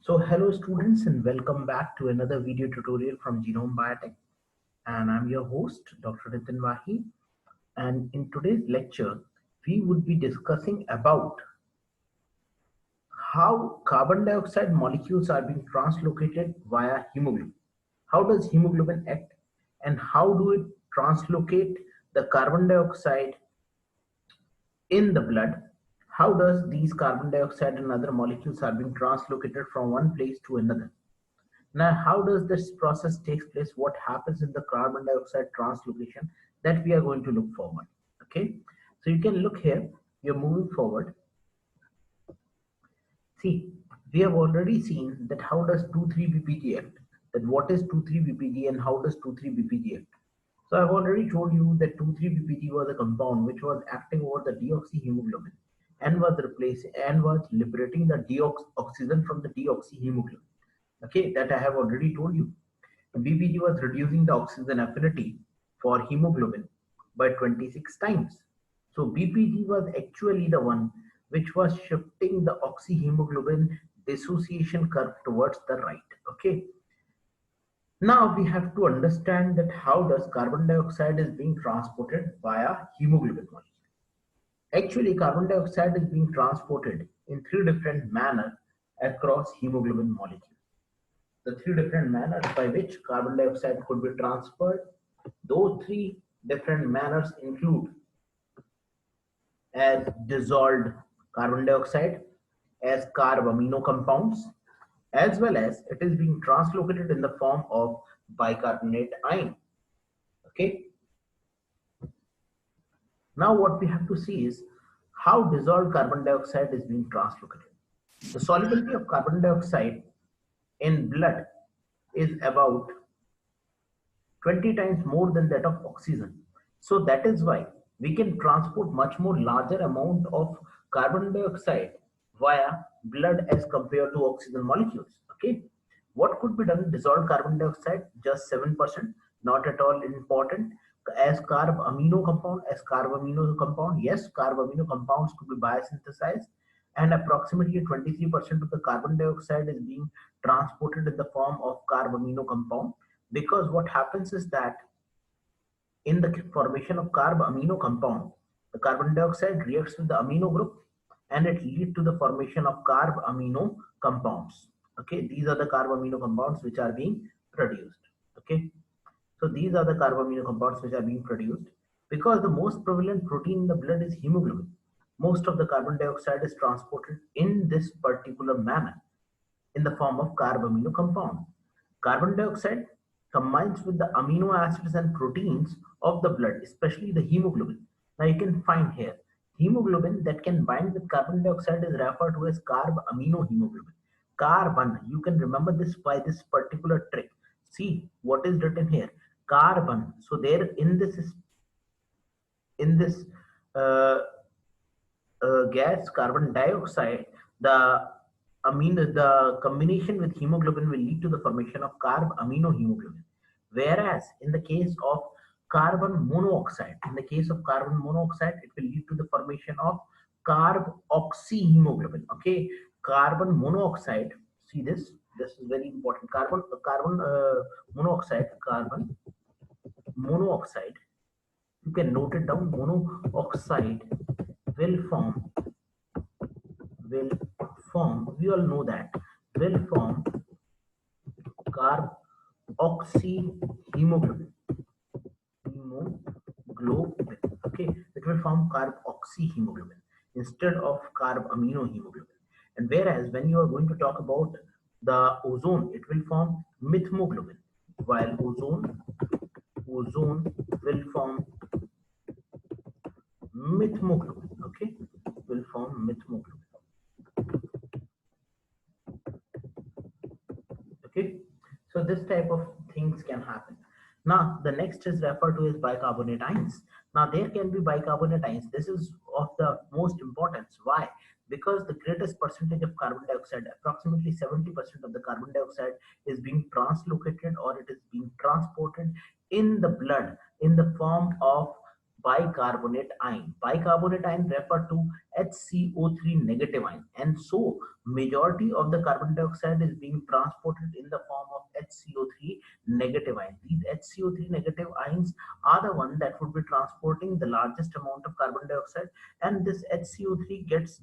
So hello students and welcome back to another video tutorial from Genome Biotech, and I'm your host Dr. Nitin Wahi, and in today's lecture we would be discussing about how carbon dioxide molecules are being translocated via hemoglobin. How does hemoglobin act and how do it translocate the carbon dioxide in the blood? How does these carbon dioxide and other molecules are being translocated from one place to another? Now, how does this process takes place? What happens in the carbon dioxide translocation that we are going to look forward? Okay, so you can look here. You're moving forward. See, we have already seen that how does 2,3-BPG act? That what is 2,3-BPG and how does 2,3-BPG act? So I've already told you that 2,3-BPG was a compound which was acting over the deoxyhemoglobin and was replacing and was liberating the oxygen from the deoxyhemoglobin. Okay, that I have already told you. BPG was reducing the oxygen affinity for hemoglobin by 26 times. So BPG was actually the one which was shifting the oxyhemoglobin dissociation curve towards the right. Okay. Now we have to understand that how does carbon dioxide is being transported via hemoglobin molecule. Actually, carbon dioxide is being transported in three different manners across hemoglobin molecule. The three different manners by which carbon dioxide could be transferred. Those three different manners include as dissolved carbon dioxide, as carb amino compounds, as well as it is being translocated in the form of bicarbonate ion. Okay. Now what we have to see is how dissolved carbon dioxide is being translocated. The solubility of carbon dioxide in blood is about 20 times more than that of oxygen. So that is why we can transport much more larger amount of carbon dioxide via blood as compared to oxygen molecules. Okay. What could be done? Dissolved carbon dioxide, just 7%, not at all important. As carb amino compound, yes, carb amino compounds could be biosynthesized, and approximately 23% of the carbon dioxide is being transported in the form of carb amino compound, because what happens is that in the formation of carb amino compound, the carbon dioxide reacts with the amino group and it leads to the formation of carb amino compounds. Okay, these are the carb amino compounds which are being produced. Okay, so these are the carb amino compounds which are being produced because the most prevalent protein in the blood is hemoglobin. Most of the carbon dioxide is transported in this particular manner in the form of carb amino compound. Carbon dioxide combines with the amino acids and proteins of the blood, especially the hemoglobin. Now you can find here hemoglobin that can bind with carbon dioxide is referred to as carb amino hemoglobin. Carbon, you can remember this by this particular trick. See what is written here, carbon. So there in this uh, gas carbon dioxide, the the combination with hemoglobin will lead to the formation of carb amino hemoglobin, whereas in the case of carbon monoxide it will lead to the formation of carb oxyhemoglobin. Okay, carbon monoxide, see this is very important. Carbon monoxide, carbon monoxide, you can note it down, monoxide will form will we all know that, will form carboxyhemoglobin. Hemoglobin. Okay, it will form carboxyhemoglobin instead of carb amino hemoglobin. And whereas when you are going to talk about the ozone, it will form methemoglobin, while ozone will form methemoglobin. Okay, will form methemoglobin. Okay, so this type of things can happen. Now the next is referred to as bicarbonate ions. Now there can be bicarbonate ions. This is of the most importance. Why? Because the greatest percentage of carbon dioxide, approximately 70% of the carbon dioxide, is being translocated or it is being transported in the blood in the form of bicarbonate ion. Bicarbonate ion refer to HCO3 negative ion, and so majority of the carbon dioxide is being transported in the form of HCO3 negative ions. These HCO3 negative ions are the one that would be transporting the largest amount of carbon dioxide, and this HCO3 gets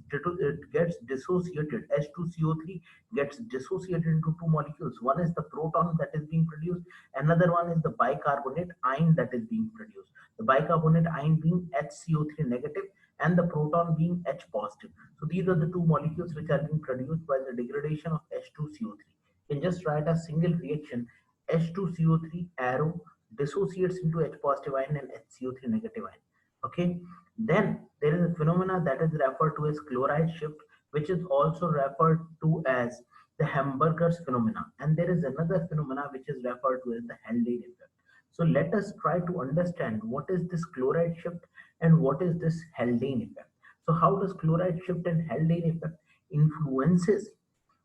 dissociated. H2CO3 gets dissociated into two molecules. One is the proton that is being produced, another one is the bicarbonate ion that is being produced. The bicarbonate ion being HCO3 negative and the proton being H positive. So these are the two molecules which are being produced by the degradation of H2CO3. You can just write a single reaction. H2CO3 arrow dissociates into H positive ion and HCO3 negative ion. Okay. Then there is a phenomena that is referred to as chloride shift, which is also referred to as the Hamburger's phenomena. And there is another phenomena which is referred to as the Haldane effect. So let us try to understand what is this chloride shift and what is this Haldane effect. So how does chloride shift and Haldane effect influences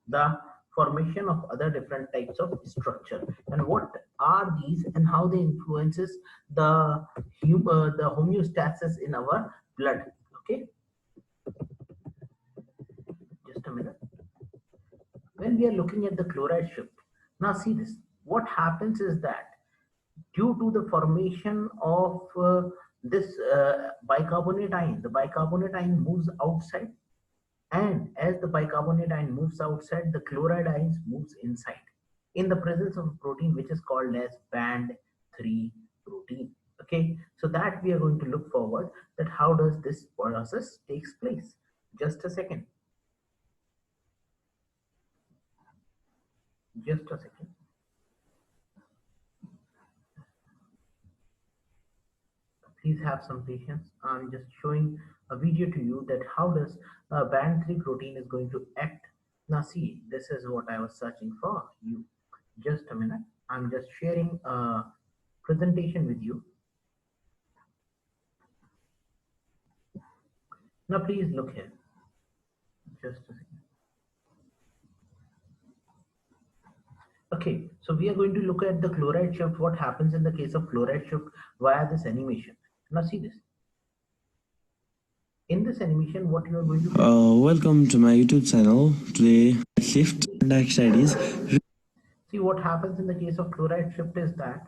the formation of other different types of structure, and what are these and how they influences the homeostasis in our blood. Okay, just a minute. When we are looking at the chloride shift, now see this, what happens is that due to the formation of this bicarbonate ion, the bicarbonate ion moves outside, and as the bicarbonate ion moves outside, the chloride ions moves inside in the presence of a protein which is called as band 3 protein. Okay, so that we are going to look forward that how does this process takes place. Just a second. Just a second. Please have some patience. I'm just showing a video to you that how does band 3 protein is going to act. Now see, this is what I was searching for you. Just a minute. I'm just sharing a presentation with you. Now please look here. Just a second. Okay, so we are going to look at the chloride shift, what happens in the case of chloride shift via this animation. Now see this. In this animation, what you are going to welcome to my YouTube channel. Today, shift dioxide is. See what happens in the case of chloride shift is that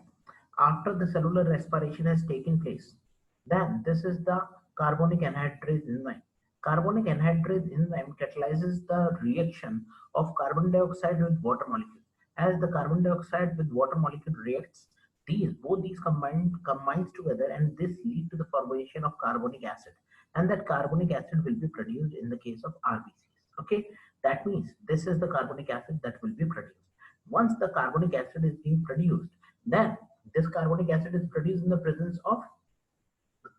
after the cellular respiration has taken place, then this is the carbonic anhydrase enzyme. Carbonic anhydrase enzyme catalyzes the reaction of carbon dioxide with water molecule. As the carbon dioxide with water molecule reacts, both these combines together, and this lead to the formation of carbonic acid. And that carbonic acid will be produced in the case of RBCs. Okay, that means this is the carbonic acid that will be produced. Once the carbonic acid is being produced, then this carbonic acid is produced in the presence of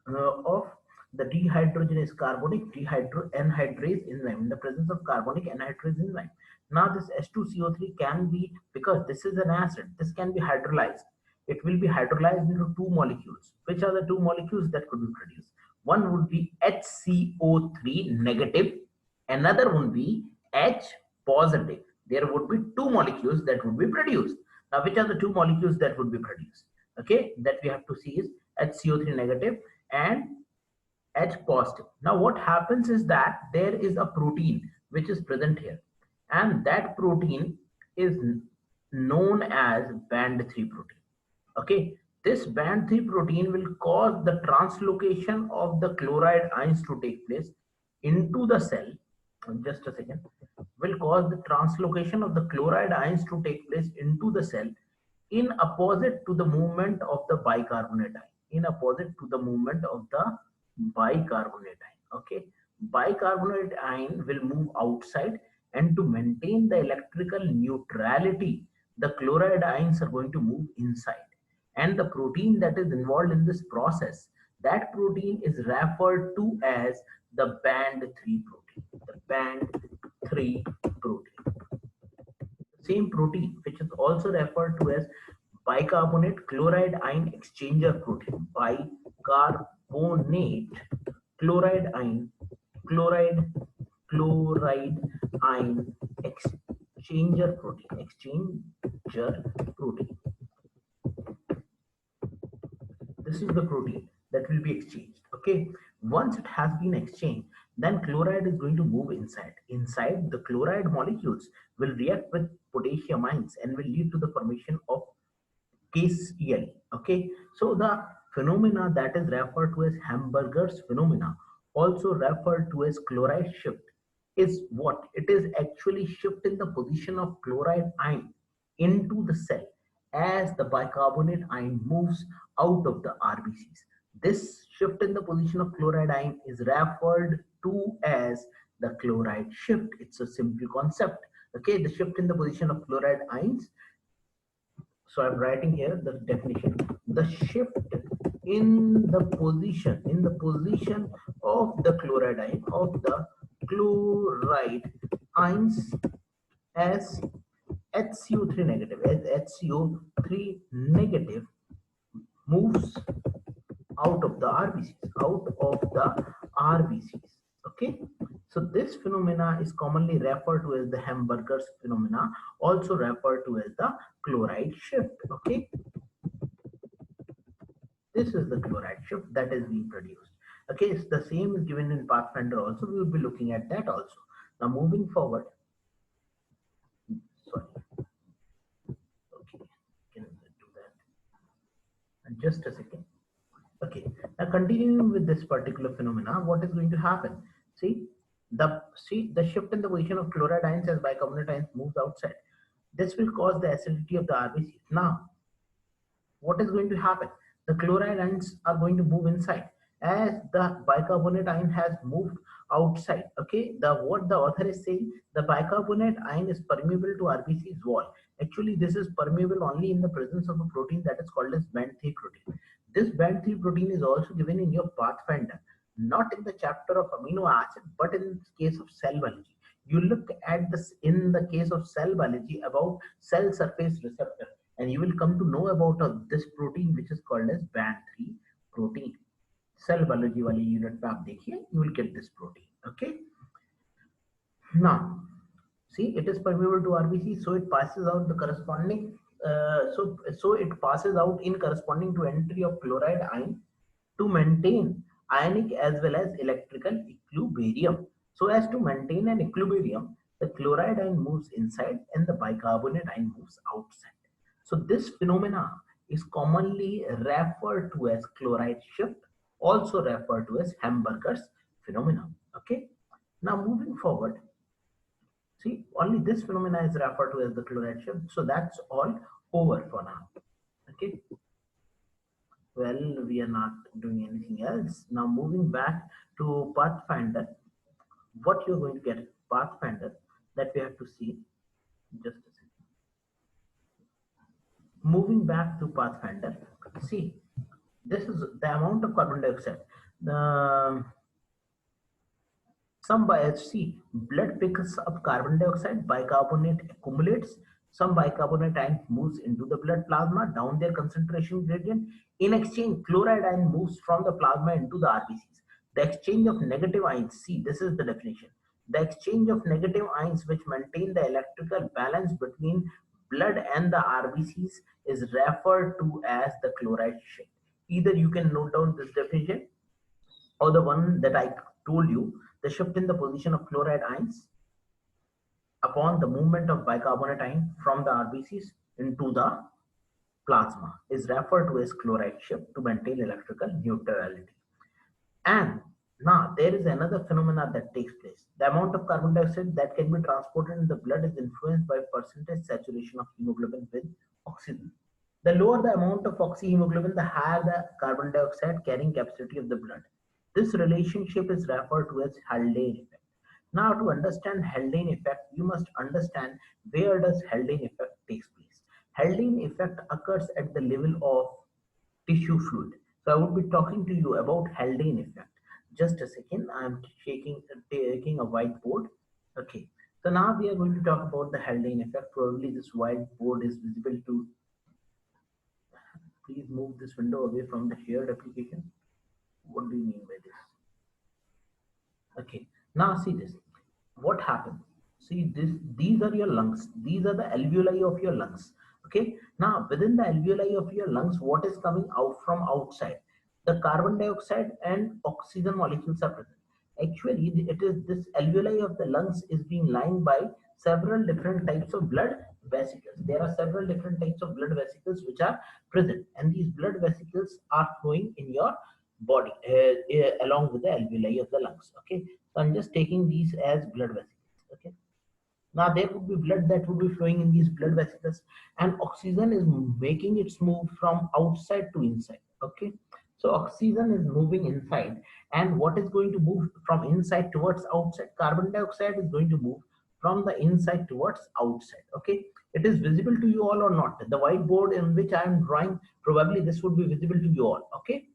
the dehydrogenase carbonic anhydrase enzyme, in the presence of carbonic anhydrase enzyme. Now this H2CO3 can be, because this is an acid, this can be hydrolyzed. It will be hydrolyzed into two molecules. Which are the two molecules that could be produced? One would be HCO3 negative, another would be H positive. There would be two molecules that would be produced. Now which are the two molecules that would be produced? Okay, that we have to see is HCO3 negative and H positive. Now what happens is that there is a protein which is present here, and that protein is known as band 3 protein. Okay, this band 3 protein will cause the translocation of the chloride ions to take place into the cell. Just a second. Will cause the translocation of the chloride ions to take place into the cell in opposite to the movement of the bicarbonate ion. In opposite to the movement of the bicarbonate ion. Okay, bicarbonate ion will move outside, and to maintain the electrical neutrality, the chloride ions are going to move inside. And the protein that is involved in this process, that protein is referred to as the band 3 protein. The band 3 protein. Same protein, which is also referred to as bicarbonate chloride ion exchanger protein. Bicarbonate chloride ion exchanger protein. This is the protein that will be exchanged. Okay, once it has been exchanged, then chloride is going to move inside. Inside, the chloride molecules will react with potassium ions and will lead to the formation of KCl. Okay, so the phenomena that is referred to as Hamburger's phenomena, also referred to as chloride shift, is what? It is actually shift in the position of chloride ion into the cell as the bicarbonate ion moves out of the RBCs. This shift in the position of chloride ion is referred to as the chloride shift. It's a simple concept. Okay, the shift in the position of chloride ions. So I'm writing here the definition. The shift in the position of the chloride ion ions as HCO3 negative, as HCO3 negative moves out of the RBCs, Okay, so this phenomena is commonly referred to as the Hamburger's phenomena, also referred to as the chloride shift. Okay, this is the chloride shift that is being produced. Okay, so the same is given in Pathfinder also. We will be looking at that also. Now moving forward. Sorry. Okay, can do that. And just a second. Okay, now continuing with this particular phenomena, what is going to happen? See the shift in the position of chloride ions as bicarbonate ions moves outside. This will cause the acidity of the RBC. Now, what is going to happen? The chloride ions are going to move inside as the bicarbonate ion has moved outside. Okay, what the author is saying, the bicarbonate ion is permeable to RBC's wall. Actually, this is permeable only in the presence of a protein that is called as band 3 protein. This band 3 protein is also given in your Pathfinder, not in the chapter of amino acid, but in the case of cell biology. You look at this in the case of cell biology about cell surface receptor, and you will come to know about this protein which is called as band 3 protein. Cell biology wali unit पे आप देखिए, you will get this protein. Okay. Now, see, it is permeable to RBC, so it passes out the corresponding. So it passes out in corresponding to entry of chloride ion to maintain ionic as well as electrical equilibrium. So as to maintain an equilibrium, the chloride ion moves inside and the bicarbonate ion moves outside. So this phenomena is commonly referred to as chloride shift, also referred to as Hamburger's phenomenon. Okay. Now moving forward, see, only this phenomena is referred to as the chloride shift. So that's all over for now. Okay. Well, we are not doing anything else. Now moving back to Pathfinder, what you're going to get Pathfinder that we have to see. Just a second. Moving back to Pathfinder, see, this is the amount of carbon dioxide. Blood picks up carbon dioxide, bicarbonate accumulates, some bicarbonate ion moves into the blood plasma down their concentration gradient. In exchange, chloride ion moves from the plasma into the RBCs. The exchange of negative ions, see, this is the definition. The exchange of negative ions which maintain the electrical balance between blood and the RBCs is referred to as the chloride shift. Either you can note down this definition or the one that I told you, the shift in the position of chloride ions upon the movement of bicarbonate ion from the RBCs into the plasma is referred to as chloride shift to maintain electrical neutrality. And now there is another phenomena that takes place. The amount of carbon dioxide that can be transported in the blood is influenced by percentage saturation of hemoglobin with oxygen. The lower the amount of oxyhemoglobin, the higher the carbon dioxide carrying capacity of the blood. This relationship is referred to as Haldane effect. Now, to understand Haldane effect, you must understand where does Haldane effect takes place. Haldane effect occurs at the level of tissue fluid. So I would be talking to you about Haldane effect. Just a second, I am taking a whiteboard. Okay. So now we are going to talk about the Haldane effect. Probably this whiteboard is visible to. Please move this window away from the shared application. What do you mean by this? Okay, now see this. What happens? See this, these are your lungs. These are the alveoli of your lungs. Okay, now within the alveoli of your lungs, what is coming out from outside? The carbon dioxide and oxygen molecules are present. Actually, it is this alveoli of the lungs is being lined by several different types of blood vesicles. There are several different types of blood vesicles which are present, and these blood vesicles are flowing in your body along with the alveoli of the lungs. Okay, so I'm just taking these as blood vesicles. Okay, now there would be blood that would be flowing in these blood vesicles, and oxygen is making its move from outside to inside. Okay, so oxygen is moving inside, and what is going to move from inside towards outside? Carbon dioxide is going to move from the inside towards outside. Okay, it is visible to you all or not? The whiteboard in which I am drawing, probably this would be visible to you all. Okay,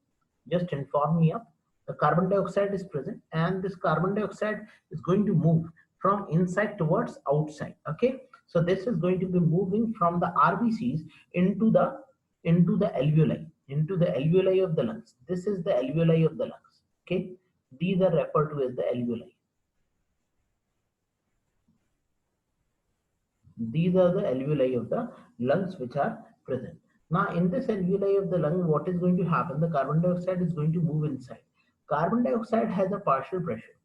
just inform me up. The carbon dioxide is present, and this carbon dioxide is going to move from inside towards outside. Okay, so this is going to be moving from the RBCs into the alveoli of the lungs. This is the alveoli of the lungs. Okay, these are referred to as the alveoli. These are the alveoli of the lungs which are present. Now, in this alveoli of the lung, what is going to happen? The carbon dioxide is going to move inside. Carbon dioxide has a partial pressure.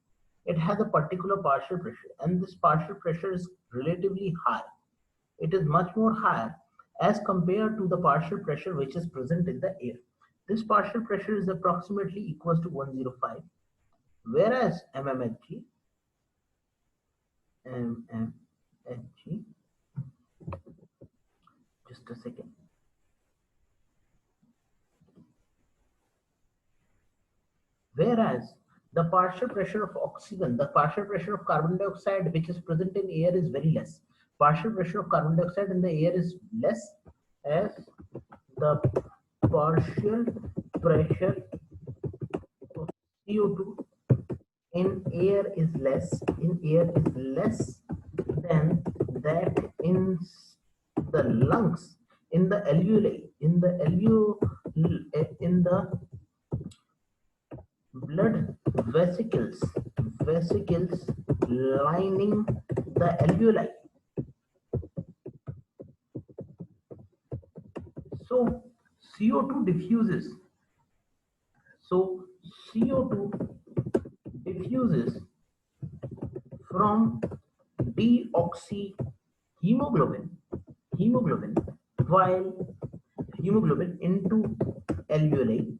It has a particular partial pressure, and this partial pressure is relatively high. It is much more higher as compared to the partial pressure which is present in the air. This partial pressure is approximately equals to 105, whereas mmHg, just a second. Whereas the partial pressure of oxygen, the partial pressure of carbon dioxide which is present in air is very less. Partial pressure of carbon dioxide in the air is less, as the partial pressure of CO2 in air is less, than that in the lungs, in the alveoli, in the blood vesicles lining the alveoli. So CO2 diffuses. So CO2 diffuses from deoxyhemoglobin, while hemoglobin into alveoli,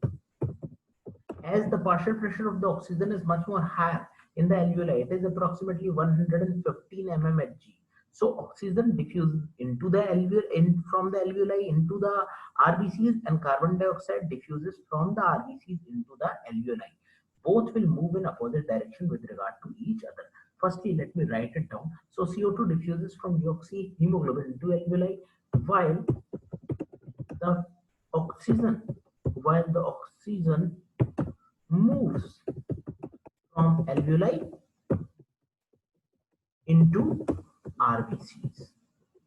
as the partial pressure of the oxygen is much more higher in the alveoli. It is approximately 115 mmHg. So oxygen diffuses into the alveoli, from the alveoli into the RBCs, and carbon dioxide diffuses from the RBCs into the alveoli. Both will move in opposite direction with regard to each other. Firstly, let me write it down. So CO2 diffuses from deoxyhemoglobin into alveoli, while the oxygen moves from alveoli into RBCs.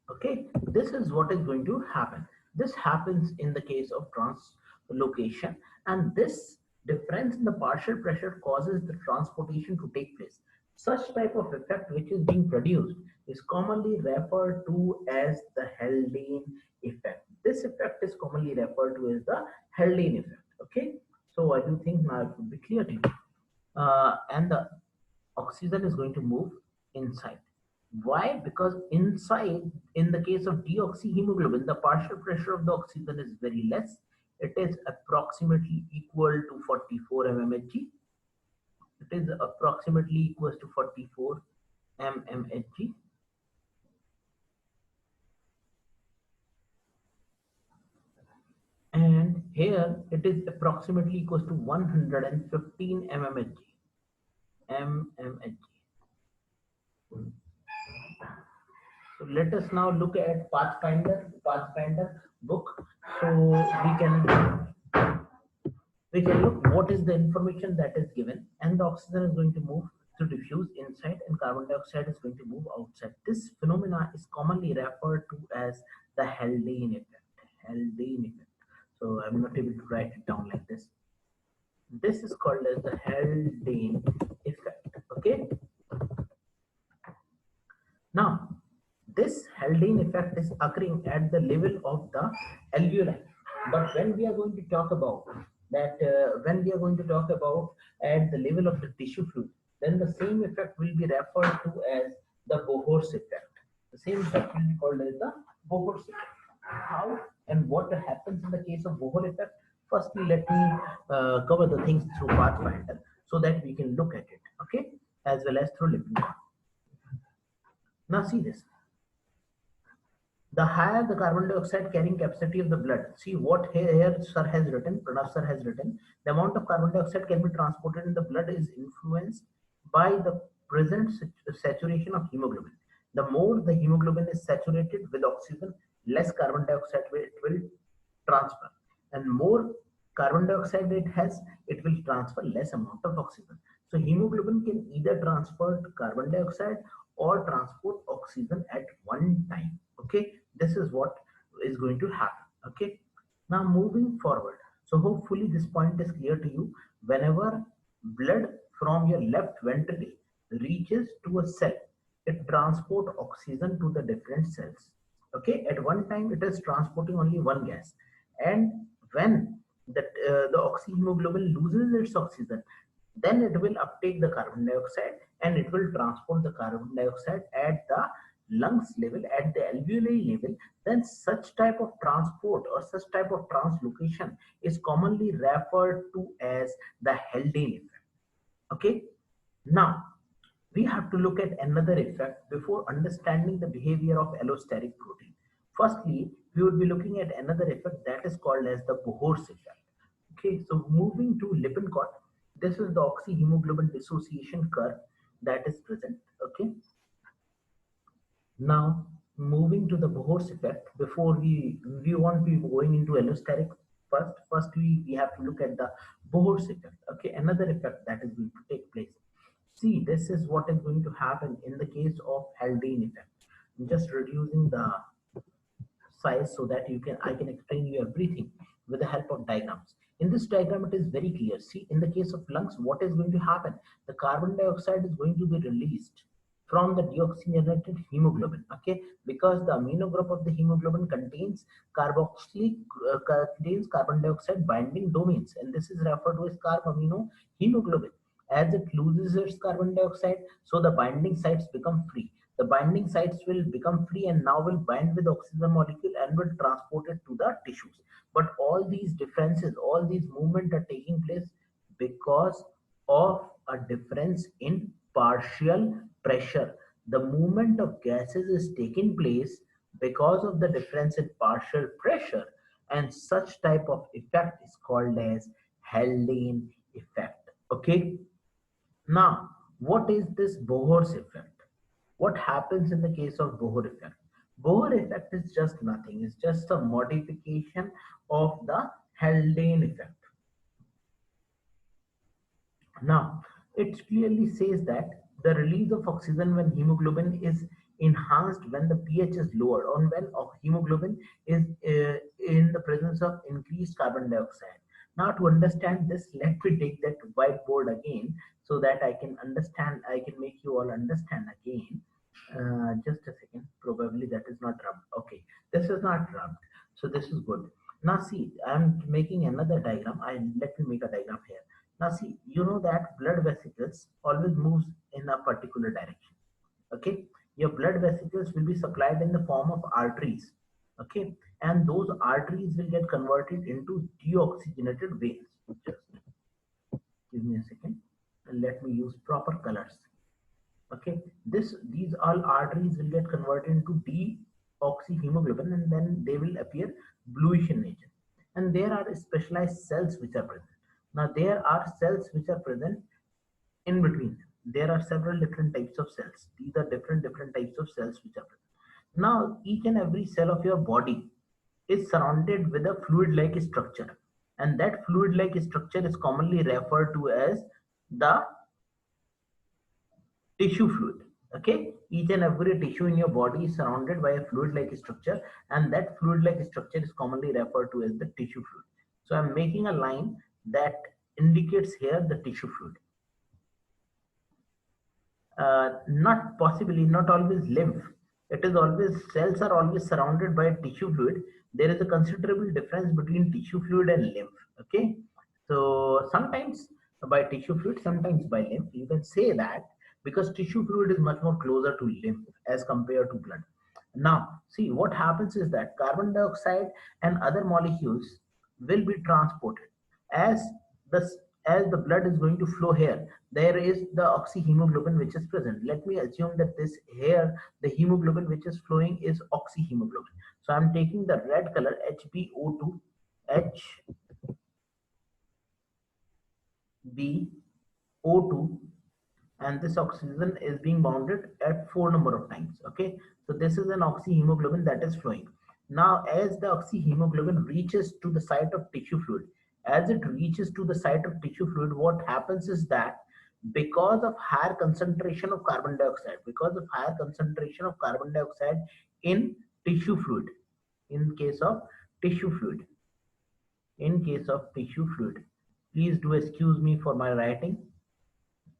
Okay, this is what is going to happen. This happens in the case of translocation, and this difference in the partial pressure causes the transportation to take place. Such type of effect which is being produced is commonly referred to as the Haldane effect. This effect is commonly referred to as the Haldane effect. Okay, so I do think now it will be clear to you. And the oxygen is going to move inside. Why? Because inside, in the case of deoxyhemoglobin, the partial pressure of the oxygen is very less. It is approximately equal to 44 mmHg. It is approximately equals to 44 mmHg. And here it is approximately equals to 115 mmHg. So let us now look at Pathfinder book. So we can look what is the information that is given, and the oxygen is going to move to diffuse inside, and carbon dioxide is going to move outside. This phenomena is commonly referred to as the Haldane effect. So I'm not able to write it down like this. This is called as the Haldane effect. Okay. Now, this Haldane effect is occurring at the level of the alveoli. But when we are going to talk about that, at the level of the tissue fluid, then the same effect will be referred to as the Bohr's effect. The same effect will be called as the Bohr's effect. How and what happens in the case of Bohr effect? Firstly, let me cover the things through Pathfinder so that we can look at it, okay, as well as through Lippincott. Now see this. The higher the carbon dioxide carrying capacity of the blood, see what here sir has written, Pranav sir has written, the amount of carbon dioxide can be transported in the blood is influenced by the present saturation of hemoglobin. The more the hemoglobin is saturated with oxygen, less carbon dioxide it will transfer, and more carbon dioxide it has, it will transfer less amount of oxygen. So hemoglobin can either transfer carbon dioxide or transport oxygen at one time. Okay, this is what is going to happen. Okay, now moving forward, so hopefully this point is clear to you. Whenever blood from your left ventricle reaches to a cell, it transport oxygen to the different cells. Okay, at one time it is transporting only one gas, and when the oxyhemoglobin loses its oxygen, then it will uptake the carbon dioxide and it will transport the carbon dioxide at the lungs level, at the alveoli level. Then such type of transport or such type of translocation is commonly referred to as the Haldane effect. Okay, now we have to look at another effect before understanding the behavior of allosteric protein. Firstly, we would be looking at another effect that is called as the Bohr's effect. Okay, so moving to Lippincott, this is the oxyhemoglobin dissociation curve that is present. Okay, now moving to the Bohr's effect, before we won't be going into allosteric first. First we have to look at the Bohr's effect. Okay, another effect that is going to take place. See, this is what is going to happen in the case of Haldane effect. I'm just reducing the size so that I can explain you everything with the help of diagrams. In this diagram, it is very clear. See, in the case of lungs, what is going to happen? The carbon dioxide is going to be released from the deoxygenated hemoglobin, okay, because the amino group of the hemoglobin contains contains carbon dioxide binding domains, and this is referred to as carbamino hemoglobin. As it loses its carbon dioxide, so the binding sites become free. The binding sites will become free and now will bind with oxygen molecule and will transport it to the tissues. But all these differences, all these movements are taking place because of a difference in partial pressure. The movement of gases is taking place because of the difference in partial pressure, and such type of effect is called as Haldane effect. Okay, now what is this Bohr's effect? What happens in the case of Bohr effect? Bohr effect is just nothing, it's just a modification of the Haldane effect. Now, it clearly says that the release of oxygen when hemoglobin is enhanced when the pH is lower, or when hemoglobin is in the presence of increased carbon dioxide. Now, to understand this, let me take that whiteboard again so that I can understand, I can make you all understand again. Just a second, probably that is not rubbed. Okay, this is not rubbed, so this is good. Now see, I'm making another diagram. Let me make a diagram here. Now see, you know that blood vesicles always moves in a particular direction. Okay, your blood vesicles will be supplied in the form of arteries. Okay, and those arteries will get converted into deoxygenated veins. Just give me a second and let me use proper colors. Okay, these all arteries will get converted into deoxyhemoglobin and then they will appear bluish in nature, and there are specialized cells which are present. Now there are cells which are present in between them. There are several different types of cells. These are different types of cells which are present. Now each and every cell of your body is surrounded with a fluid like structure, and that fluid like structure is commonly referred to as the tissue fluid. Okay, each and every tissue in your body is surrounded by a fluid like structure, and that fluid like structure is commonly referred to as the tissue fluid. So I'm making a line that indicates here the tissue fluid. Not possibly, not always lymph. It is always, cells are always surrounded by tissue fluid. There is a considerable difference between tissue fluid and lymph. Okay, so sometimes by tissue fluid, sometimes by lymph. You can say that because tissue fluid is much more closer to lymph as compared to blood. Now, see what happens is that carbon dioxide and other molecules will be transported as the as the blood is going to flow here. There is the oxyhemoglobin which is present. Let me assume that this here the hemoglobin which is flowing is oxyhemoglobin. So I'm taking the red color HbO2, HbO2, and this oxygen is being bounded at 4 number of times. Okay, so this is an oxyhemoglobin that is flowing. Now as the oxyhemoglobin reaches to the site of tissue fluid, as it reaches to the site of tissue fluid, what happens is that because of higher concentration of carbon dioxide, in tissue fluid, in case of tissue fluid please do excuse me for my writing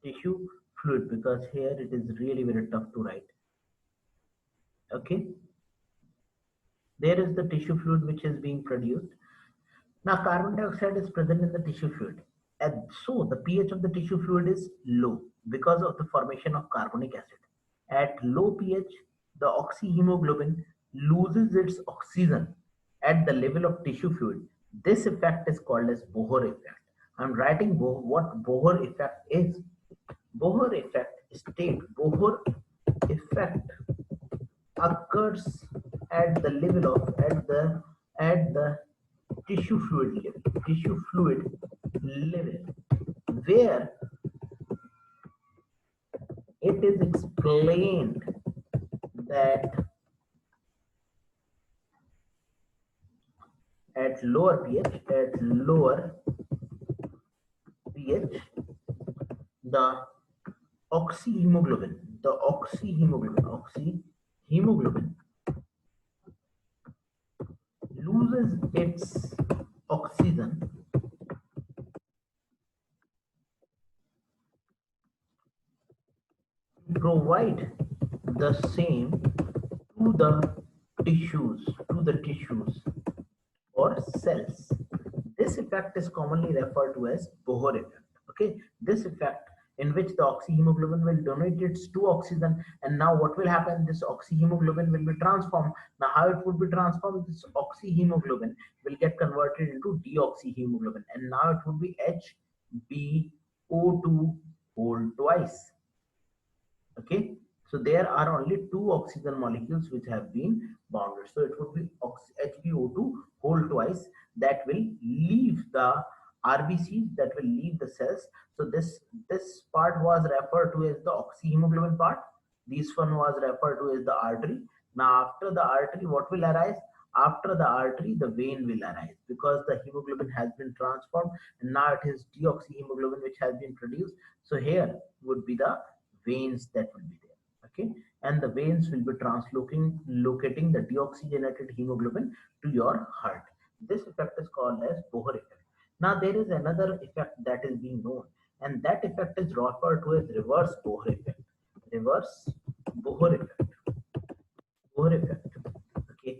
tissue fluid, because here it is really very tough to write. Okay, there is the tissue fluid which is being produced. Now carbon dioxide is present in the tissue fluid, and so the pH of the tissue fluid is low because of the formation of carbonic acid. At low pH, the oxyhemoglobin loses its oxygen at the level of tissue fluid. This effect is called as Bohr effect. I'm writing what Bohr effect is. Bohr effect occurs at the level of at the tissue fluid level, where it is explained that at lower pH, the oxyhemoglobin loses its oxygen to provide the same to the tissues or cells. This effect is commonly referred to as Bohr effect. Okay, this effect in which the oxyhemoglobin will donate its to oxygen, and now what will happen? This oxyhemoglobin will be transformed. Now, how it would be transformed? This oxyhemoglobin will get converted into deoxyhemoglobin, and now it would be HbO2 whole twice. Okay, so there are only two oxygen molecules which have been bounded, so it would be HbO2 whole twice that will leave the RBCs, that will leave the cells. So this part was referred to as the oxyhemoglobin part. This one was referred to as the artery. Now after the artery, what will arise? After the artery, the vein will arise, because the hemoglobin has been transformed and now it is deoxyhemoglobin which has been produced. So here would be the veins that will be there. Okay, and the veins will be locating the deoxygenated hemoglobin to your heart. This effect is called as Bohr effect. Now there is another effect that is being known, and that effect is referred to as reverse Bohr effect. Reverse Bohr effect. Okay,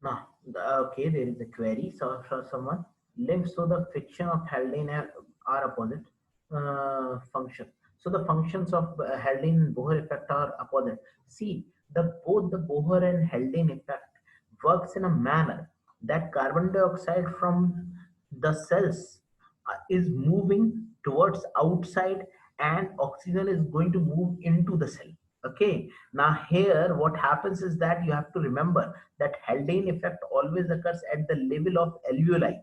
now okay, there is a query for someone. Length, so the friction of Haldane are opposite function. So the functions of Haldane and Bohr effect are opposite. See, both the Bohr and Haldane effect works in a manner that carbon dioxide from the cells is moving towards outside, and oxygen is going to move into the cell. Okay, now here what happens is that you have to remember that Haldane effect always occurs at the level of alveoli,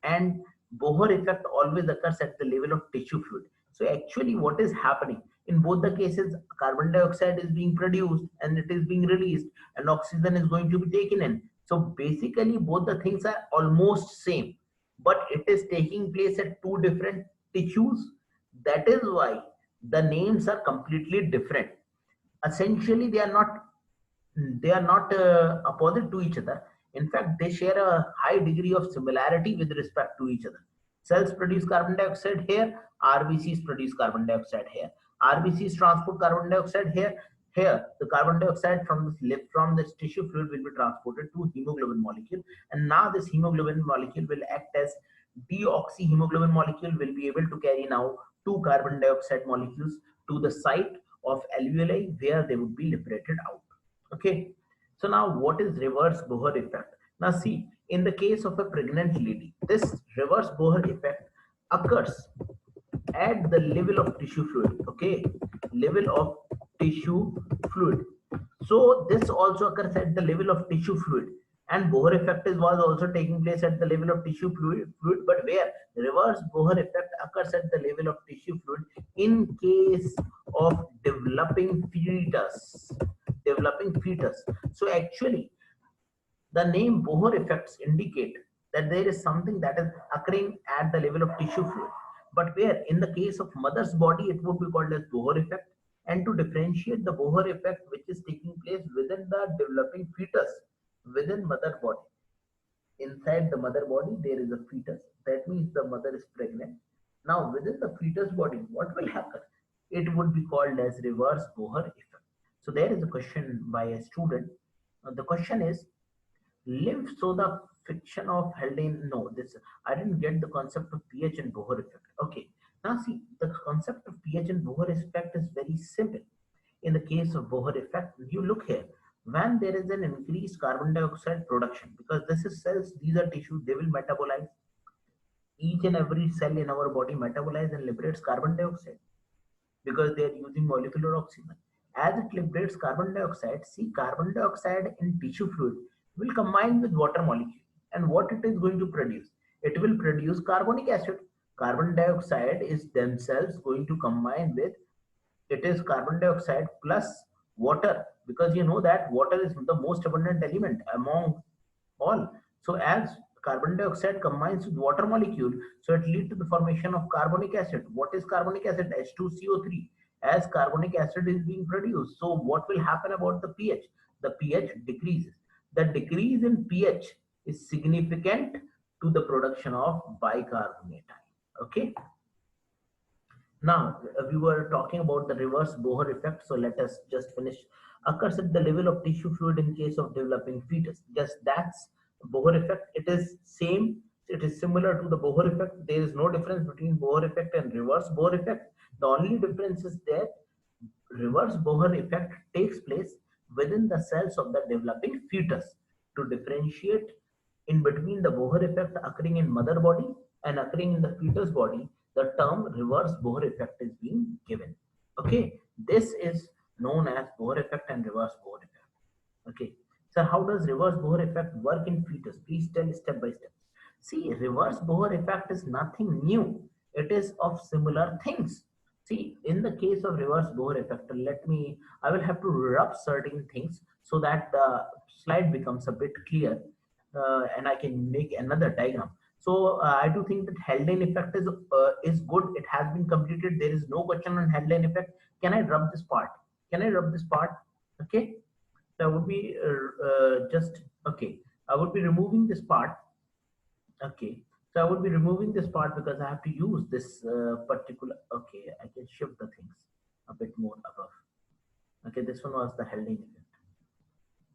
and Bohr effect always occurs at the level of tissue fluid. So actually what is happening in both the cases, carbon dioxide is being produced and it is being released, and oxygen is going to be taken in. So basically both the things are almost same, but it is taking place at two different tissues. That is why the names are completely different. Essentially they are not opposite to each other. In fact, they share a high degree of similarity with respect to each other. Cells produce carbon dioxide here, RBCs produce carbon dioxide here. RBCs transport carbon dioxide here. Here the carbon dioxide from this tissue fluid will be transported to hemoglobin molecule, and now this hemoglobin molecule will act as deoxyhemoglobin molecule will be able to carry now two carbon dioxide molecules to the site of alveoli where they would be liberated out. Okay. So now what is reverse Bohr effect? Now see, in the case of a pregnant lady, this reverse Bohr effect occurs at the level of tissue fluid. Okay, level of tissue fluid. So this also occurs at the level of tissue fluid, and Bohr effect was also taking place at the level of tissue fluid, but where reverse Bohr effect occurs at the level of tissue fluid in case of developing fetus. So actually the name Bohr effects indicate that there is something that is occurring at the level of tissue fluid, but where in the case of mother's body it would be called as Bohr effect. And to differentiate the Bohr effect which is taking place within the developing fetus within mother body, inside the mother body there is a fetus, that means the mother is pregnant. Now within the fetus body what will happen? It would be called as reverse Bohr effect. So there is a question by a student. The question is lymph, so the fiction of Haldane. No, this I didn't get the concept of pH and Bohr effect. Okay, now see the concept of pH and Bohr effect is very simple. In the case of Bohr effect, you look here, when there is an increased carbon dioxide production, because this is cells, these are tissue, they will metabolize. Each and every cell in our body metabolize and liberates carbon dioxide because they are using molecular oxygen. As it liberates carbon dioxide, see carbon dioxide in tissue fluid will combine with water molecule. And what it is going to produce? It will produce carbonic acid. Carbon dioxide is themselves going to combine with, it is carbon dioxide plus water, because you know that water is the most abundant element among all. So as carbon dioxide combines with water molecule, so it leads to the formation of carbonic acid. What is carbonic acid? H2CO3. As carbonic acid is being produced, so what will happen about the pH? The pH decreases. The decrease in pH is significant to the production of bicarbonate ion. Okay. Now, we were talking about the reverse Bohr effect, so let us just finish. Occurs at the level of tissue fluid in case of developing fetus. Just that's Bohr effect. It is same. It is similar to the Bohr effect. There is no difference between Bohr effect and reverse Bohr effect. The only difference is that reverse Bohr effect takes place within the cells of the developing fetus. To differentiate in between the Bohr effect occurring in mother body and occurring in the fetus body, the term reverse Bohr effect is being given. Okay, this is known as Bohr effect and reverse Bohr effect. Okay, so how does reverse Bohr effect work in fetus? Please tell step by step. See, reverse Bohr effect is nothing new. It is of similar things. See, in the case of reverse Bohr effect, I will have to rub certain things so that the slide becomes a bit clear, and I can make another diagram. So I do think that Haldane effect is good. It has been completed. There is no question on Haldane effect. Can I rub this part? Can I rub this part? Okay. So I would be just okay. I would be removing this part. Okay. So I would be removing this part because I have to use this particular. Okay, I can shift the things a bit more above. Okay, this one was the Haldane effect.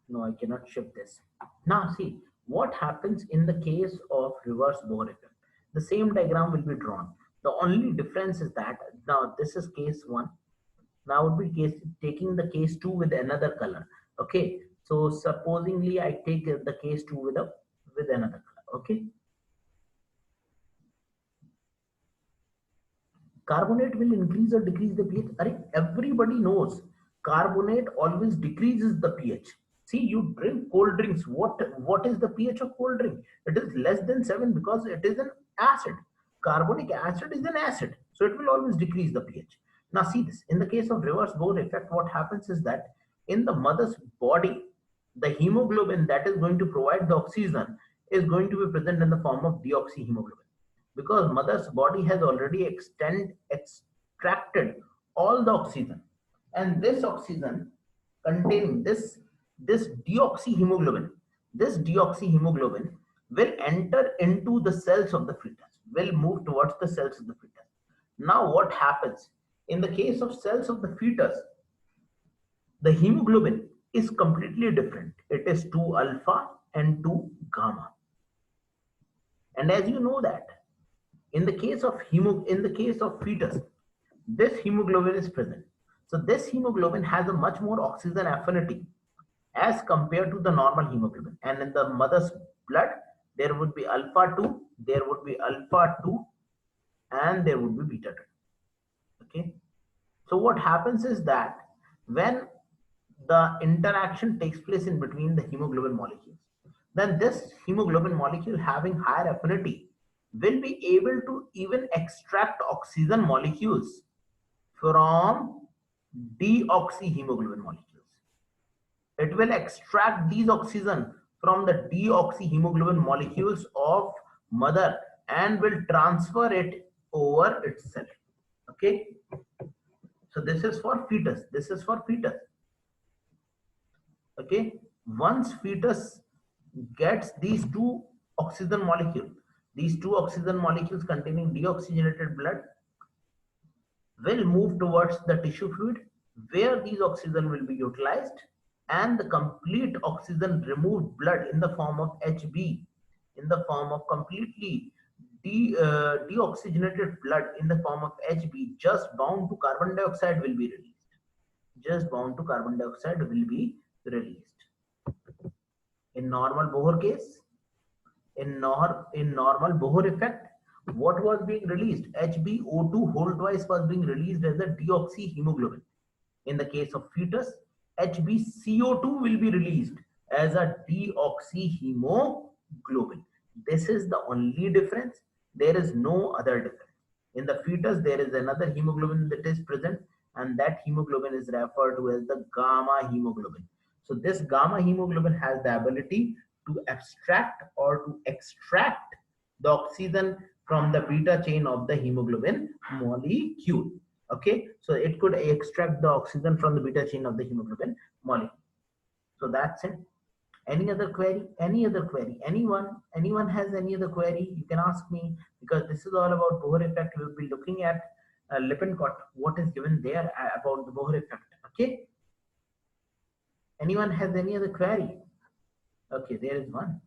No, I cannot shift this. Now see what happens in the case of reverse Bohr effect. The same diagram will be drawn. The only difference is that now this is case 1. Now would be taking the case 2 with another color. Okay, so supposingly I take the case 2 with another color. Okay, carbonate will increase or decrease the pH. Everybody knows carbonate always decreases the pH. See, you drink cold drinks. What is the pH of cold drink? It is less than 7 because it is an acid. Carbonic acid is an acid, so it will always decrease the pH. Now see this. In the case of reverse Bohr effect, what happens is that in the mother's body, the hemoglobin that is going to provide the oxygen is going to be present in the form of deoxyhemoglobin, because mother's body has already extracted all the oxygen, and this oxygen containing this deoxyhemoglobin, this deoxyhemoglobin will enter into the cells of the fetus, will move towards the cells of the fetus. Now what happens in the case of cells of the fetus? The hemoglobin is completely different. It is 2 alpha and 2 gamma. And as you know that In the case of fetus, this hemoglobin is present. So this hemoglobin has a much more oxygen affinity as compared to the normal hemoglobin. And in the mother's blood, there would be alpha 2, there would be alpha 2, and there would be beta 2. Okay. So what happens is that when the interaction takes place in between the hemoglobin molecules, then this hemoglobin molecule having higher affinity will be able to even extract oxygen molecules from deoxyhemoglobin molecules. It will extract these oxygen from the deoxyhemoglobin molecules of mother and will transfer it over itself. Okay. So this is for fetus. This is for fetus. Okay. Once fetus gets these two oxygen molecules containing deoxygenated blood will move towards the tissue fluid where these oxygen will be utilized, and the complete oxygen removed blood in the form of HB, in the form of completely deoxygenated blood in the form of HB just bound to carbon dioxide will be released. Just bound to carbon dioxide will be released. In normal Bohr case, in normal Bohr effect, what was being released? HbO2 whole twice was being released as a deoxyhemoglobin. In the case of fetus, HbCO2 will be released as a deoxyhemoglobin. This is the only difference. There is no other difference. In the fetus, there is another hemoglobin that is present, and that hemoglobin is referred to as the gamma hemoglobin. So this gamma hemoglobin has the ability to abstract or to extract the oxygen from the beta chain of the hemoglobin molecule. Okay, so it could extract the oxygen from the beta chain of the hemoglobin molecule. So that's it. Any other query? Any other query? Anyone has any other query? You can ask me, because this is all about Bohr effect. We'll be looking at Lippincott, what is given there about the Bohr effect. Okay. Anyone has any other query? Okay, there is one.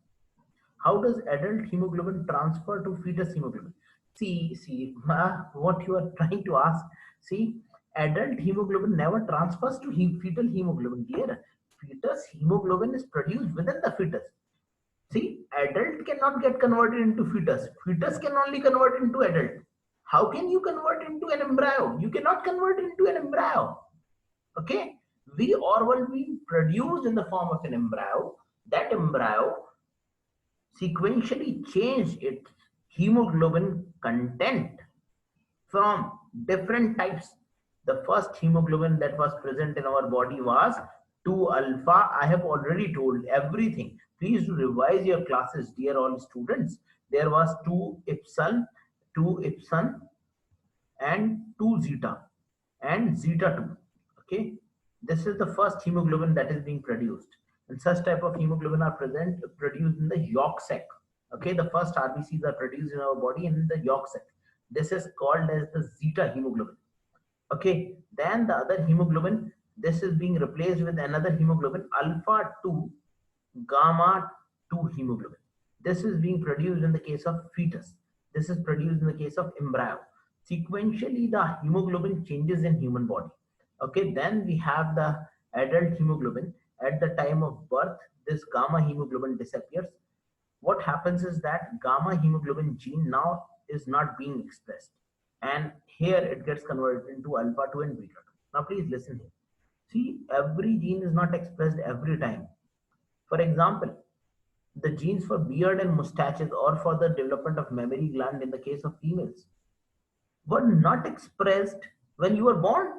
How does adult hemoglobin transfer to fetus hemoglobin? See, what you are trying to ask. See, adult hemoglobin never transfers to fetal hemoglobin. Dear, fetus hemoglobin is produced within the fetus. See, adult cannot get converted into fetus. Fetus can only convert into adult. How can you convert into an embryo? You cannot convert into an embryo. Okay, we all will be produced in the form of an embryo. That embryo sequentially change its hemoglobin content from different types. The first hemoglobin that was present in our body was 2 alpha. I have already told everything. Please do revise your classes, dear all students. There was 2 epsilon, and 2 zeta, and zeta 2. Okay, this is the first hemoglobin that is being produced, and such type of hemoglobin are produced in the yolk sac. Okay, the first RBCs are produced in our body in the yolk sac. This is called as the zeta hemoglobin. Okay, then the other hemoglobin, this is being replaced with another hemoglobin, alpha 2 gamma 2 hemoglobin. This is being produced in the case of fetus. This is produced in the case of embryo. Sequentially, the hemoglobin changes in human body. Okay, then we have the adult hemoglobin. At the time of birth, this gamma hemoglobin disappears. What happens is that gamma hemoglobin gene now is not being expressed, and here it gets converted into alpha 2 and beta 2. Now please listen here. See, every gene is not expressed every time. For example, the genes for beard and mustaches or for the development of mammary gland in the case of females were not expressed when you were born.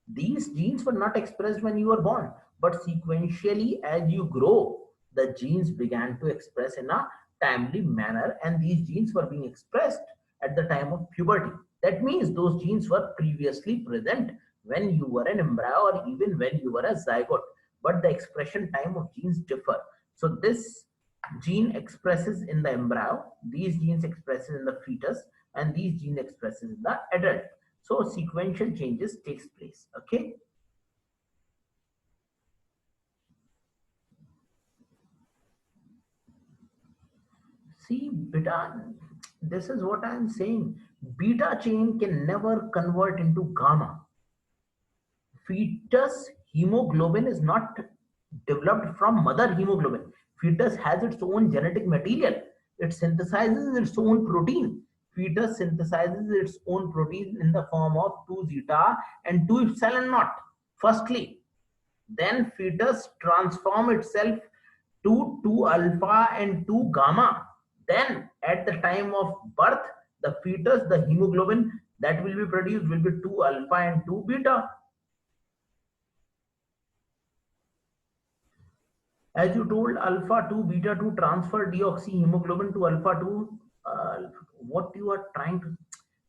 These genes were not expressed when you were born, but sequentially as you grow, the genes began to express in a timely manner, and these genes were being expressed at the time of puberty. That means those genes were previously present when you were an embryo or even when you were a zygote, but the expression time of genes differ. So this gene expresses in the embryo, these genes expresses in the fetus, and these gene expresses in the adult. So sequential changes takes place. Okay. See, beta, this is what I am saying. Beta chain can never convert into gamma. Fetus hemoglobin is not developed from mother hemoglobin. Fetus has its own genetic material. It synthesizes its own protein. Fetus synthesizes its own protein in the form of 2 zeta and 2 epsilon naught. Firstly, then fetus transform itself to 2 alpha and 2 gamma. Then at the time of birth, the fetus, the hemoglobin that will be produced will be 2 alpha and 2 beta. As you told, alpha 2 beta 2 transfer deoxyhemoglobin to alpha 2. What you are trying to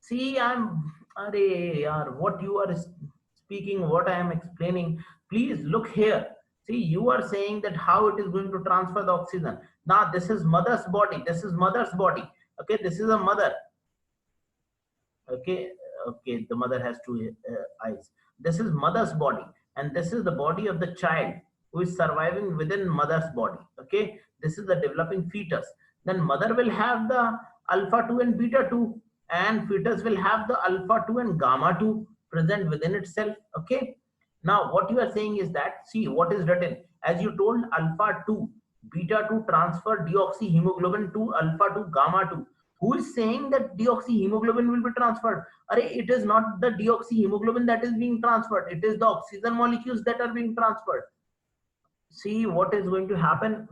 see, what you are speaking, what I am explaining, please look here. See, you are saying that how it is going to transfer the oxygen. Now this is mother's body, this is mother's body. Okay, this is a mother. Okay, okay, the mother has two eyes. This is mother's body, and this is the body of the child who is surviving within mother's body. Okay, this is the developing fetus. Then mother will have the alpha 2 and beta 2, and fetus will have the alpha 2 and gamma 2 present within itself. Okay, now what you are saying is that, see what is written, as you told, alpha 2 beta 2 transfer deoxyhemoglobin to alpha 2 gamma 2. Who is saying that deoxyhemoglobin will be transferred? It is not the deoxyhemoglobin that is being transferred, it is the oxygen molecules that are being transferred. See what is going to happen.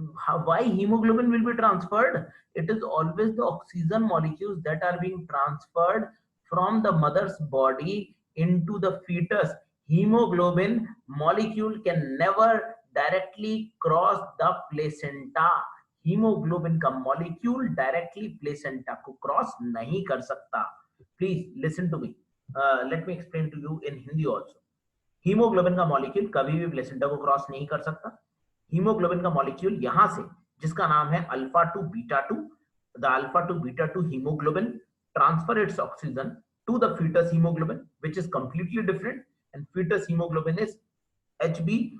Why hemoglobin will be transferred? It is always the oxygen molecules that are being transferred from the mother's body into the fetus. Hemoglobin molecule can never directly cross the placenta. Haemoglobin का molecule directly placenta को cross नहीं कर सकता. Please listen to me, let me explain to you in Hindi also. Haemoglobin का molecule कभी भी placenta को cross नहीं कर सकता. हीमोग्लोबिन का मॉलिक्यूल यहां से, जिसका नाम है alpha 2 beta 2, the alpha 2 beta 2 haemoglobin transfer it's oxygen to the fetus hemoglobin, which is completely different, and fetus hemoglobin is HB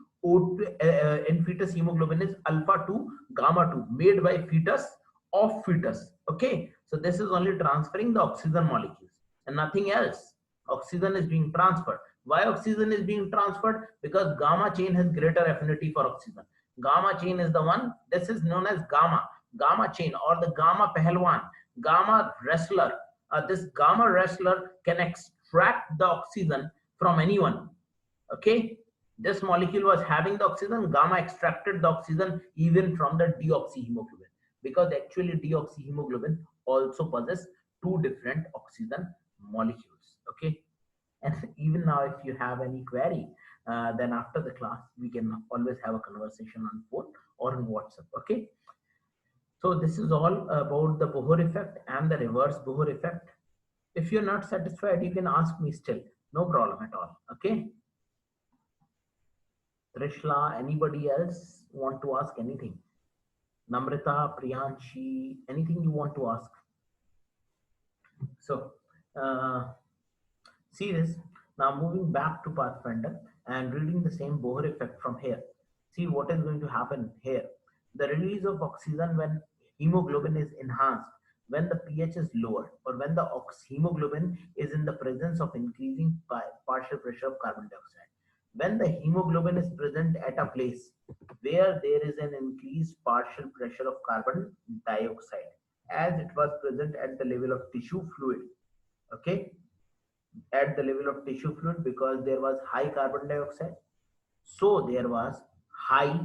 in fetus hemoglobin is alpha 2 gamma 2 made by fetus of fetus. Okay, so this is only transferring the oxygen molecules and nothing else. Oxygen is being transferred. Why oxygen is being transferred? Because gamma chain has greater affinity for oxygen. Gamma chain is the one, this is known as gamma chain or the gamma pehlwan, gamma wrestler. This gamma wrestler can extract the oxygen from anyone. Okay, this molecule was having the oxygen, gamma extracted the oxygen even from the deoxyhemoglobin, because actually deoxyhemoglobin also possesses two different oxygen molecules. Okay, and even now if you have any query, then after the class we can always have a conversation on phone or on WhatsApp. Okay, so this is all about the Bohr effect and the reverse Bohr effect. If you're not satisfied, you can ask me still, no problem at all. Okay, Trishla, anybody else want to ask anything? Namrita, Priyanshi, anything you want to ask? So see this. Now moving back to Pathfinder and reading the same Bohr effect from here. See what is going to happen here. The release of oxygen when hemoglobin is enhanced, when the pH is lower, or when the hemoglobin is in the presence of increasing partial pressure of carbon dioxide. When the hemoglobin is present at a place where there is an increased partial pressure of carbon dioxide, as it was present at the level of tissue fluid. Okay, at the level of tissue fluid, because there was high carbon dioxide, so there was high,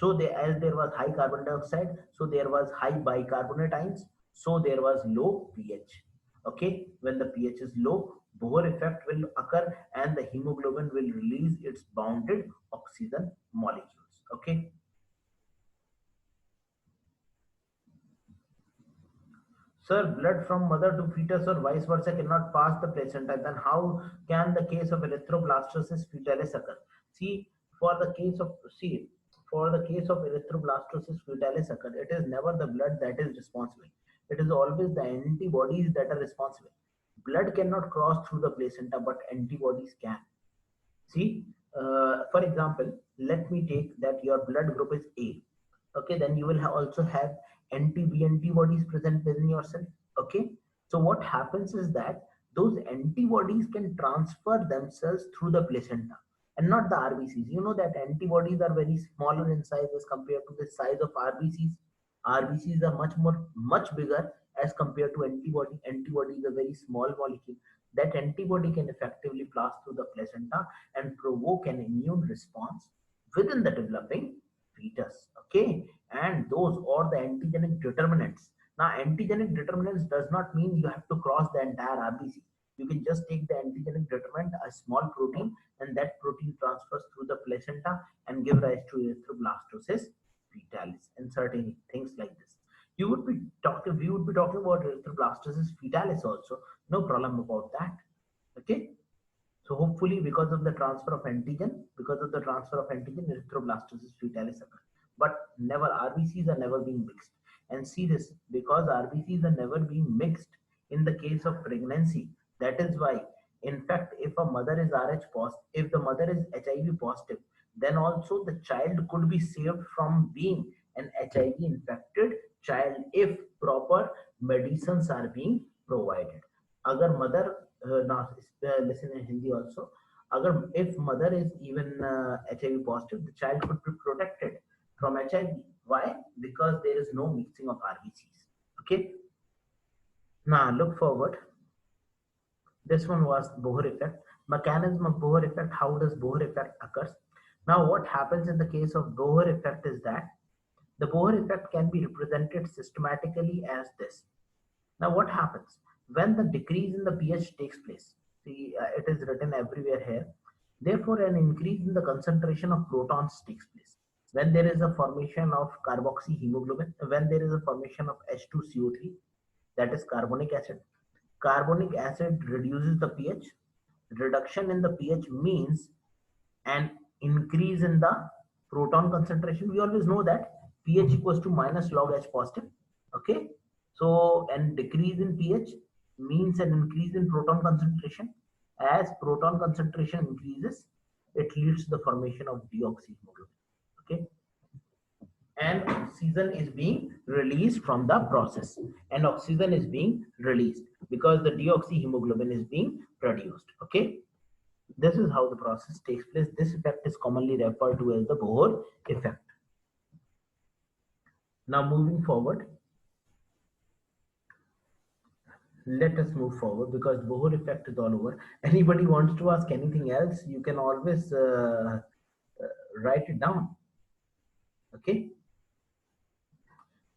as there was high carbon dioxide, so there was high bicarbonate ions, so there was low pH. Okay, when the pH is low, Bohr effect will occur and the hemoglobin will release its bounded oxygen molecules. Okay, sir, blood from mother to fetus or vice versa cannot pass the placenta, then how can the case of erythroblastosis fetalis occur? See, for the case of erythroblastosis fetalis occur, it is never the blood that is responsible. It is always the antibodies that are responsible. Blood cannot cross through the placenta, but antibodies can. See, for example, let me take that your blood group is A. Okay, then you will also have anti-B antibodies present within your cell. Okay, so what happens is that those antibodies can transfer themselves through the placenta and not the RBCs. You know that antibodies are very smaller in size as compared to the size of RBCs. RBCs are much bigger as compared to antibody. Antibody is a very small molecule. That antibody can effectively pass through the placenta and provoke an immune response within the developing fetus. Okay, and those are the antigenic determinants. Now, antigenic determinants does not mean you have to cross the entire RBC. You can just take the antigenic determinant, a small protein, and that protein transfers through the placenta and give rise to erythroblastosis fetalis and certain things like this. We would be talking about erythroblastosis fetalis also. No problem about that. Okay. So hopefully, because of the transfer of antigen, erythroblastosis fetalis occur. But never RBCs are never being mixed. And see this, because RBCs are never being mixed in the case of pregnancy. That is why, in fact, if a mother is Rh positive, if the mother is HIV positive, then also the child could be saved from being an HIV infected child if proper medicines are being provided. अगर mother listen in Hindi also. If mother is even HIV positive, the child could be protected from HIV. Why? Because there is no mixing of RBCs. Okay. Now look forward. This one was Bohr effect. Mechanism of Bohr effect. How does Bohr effect occurs? Now what happens in the case of Bohr effect is that the Bohr effect can be represented systematically as this. Now what happens when the decrease in the pH takes place? See, it is written everywhere here. Therefore, an increase in the concentration of protons takes place. When there is a formation of carboxyhemoglobin, when there is a formation of H2CO3, that is carbonic acid. Carbonic acid reduces the pH. Reduction in the pH means an increase in the proton concentration. We always know that pH equals to minus log H positive. Okay. So, and decrease in pH means an increase in proton concentration. As proton concentration increases, it leads to the formation of deoxyhemoglobin. Okay. And oxygen is being released from the process. And oxygen is being released because the deoxyhemoglobin is being produced. Okay. This is how the process takes place. This effect is commonly referred to as the Bohr effect. Now moving forward, let us move forward because Bohr effect is all over. Anybody wants to ask anything else, you can always write it down. Okay.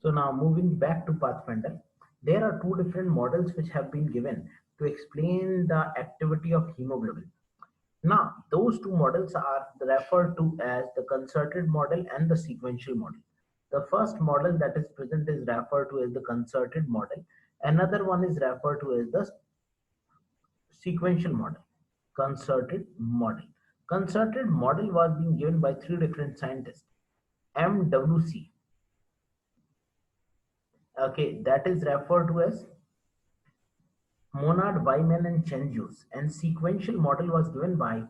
So now moving back to Pathfinder, there are two different models which have been given to explain the activity of hemoglobin. Now, those two models are referred to as the concerted model and the sequential model. The first model that is present is referred to as the concerted model. Another one is referred to as the sequential model. Concerted model. Concerted model was being given by three different scientists. MWC. Okay, that is referred to as Monod, Wyman, and Chen-Jus. And sequential model was given by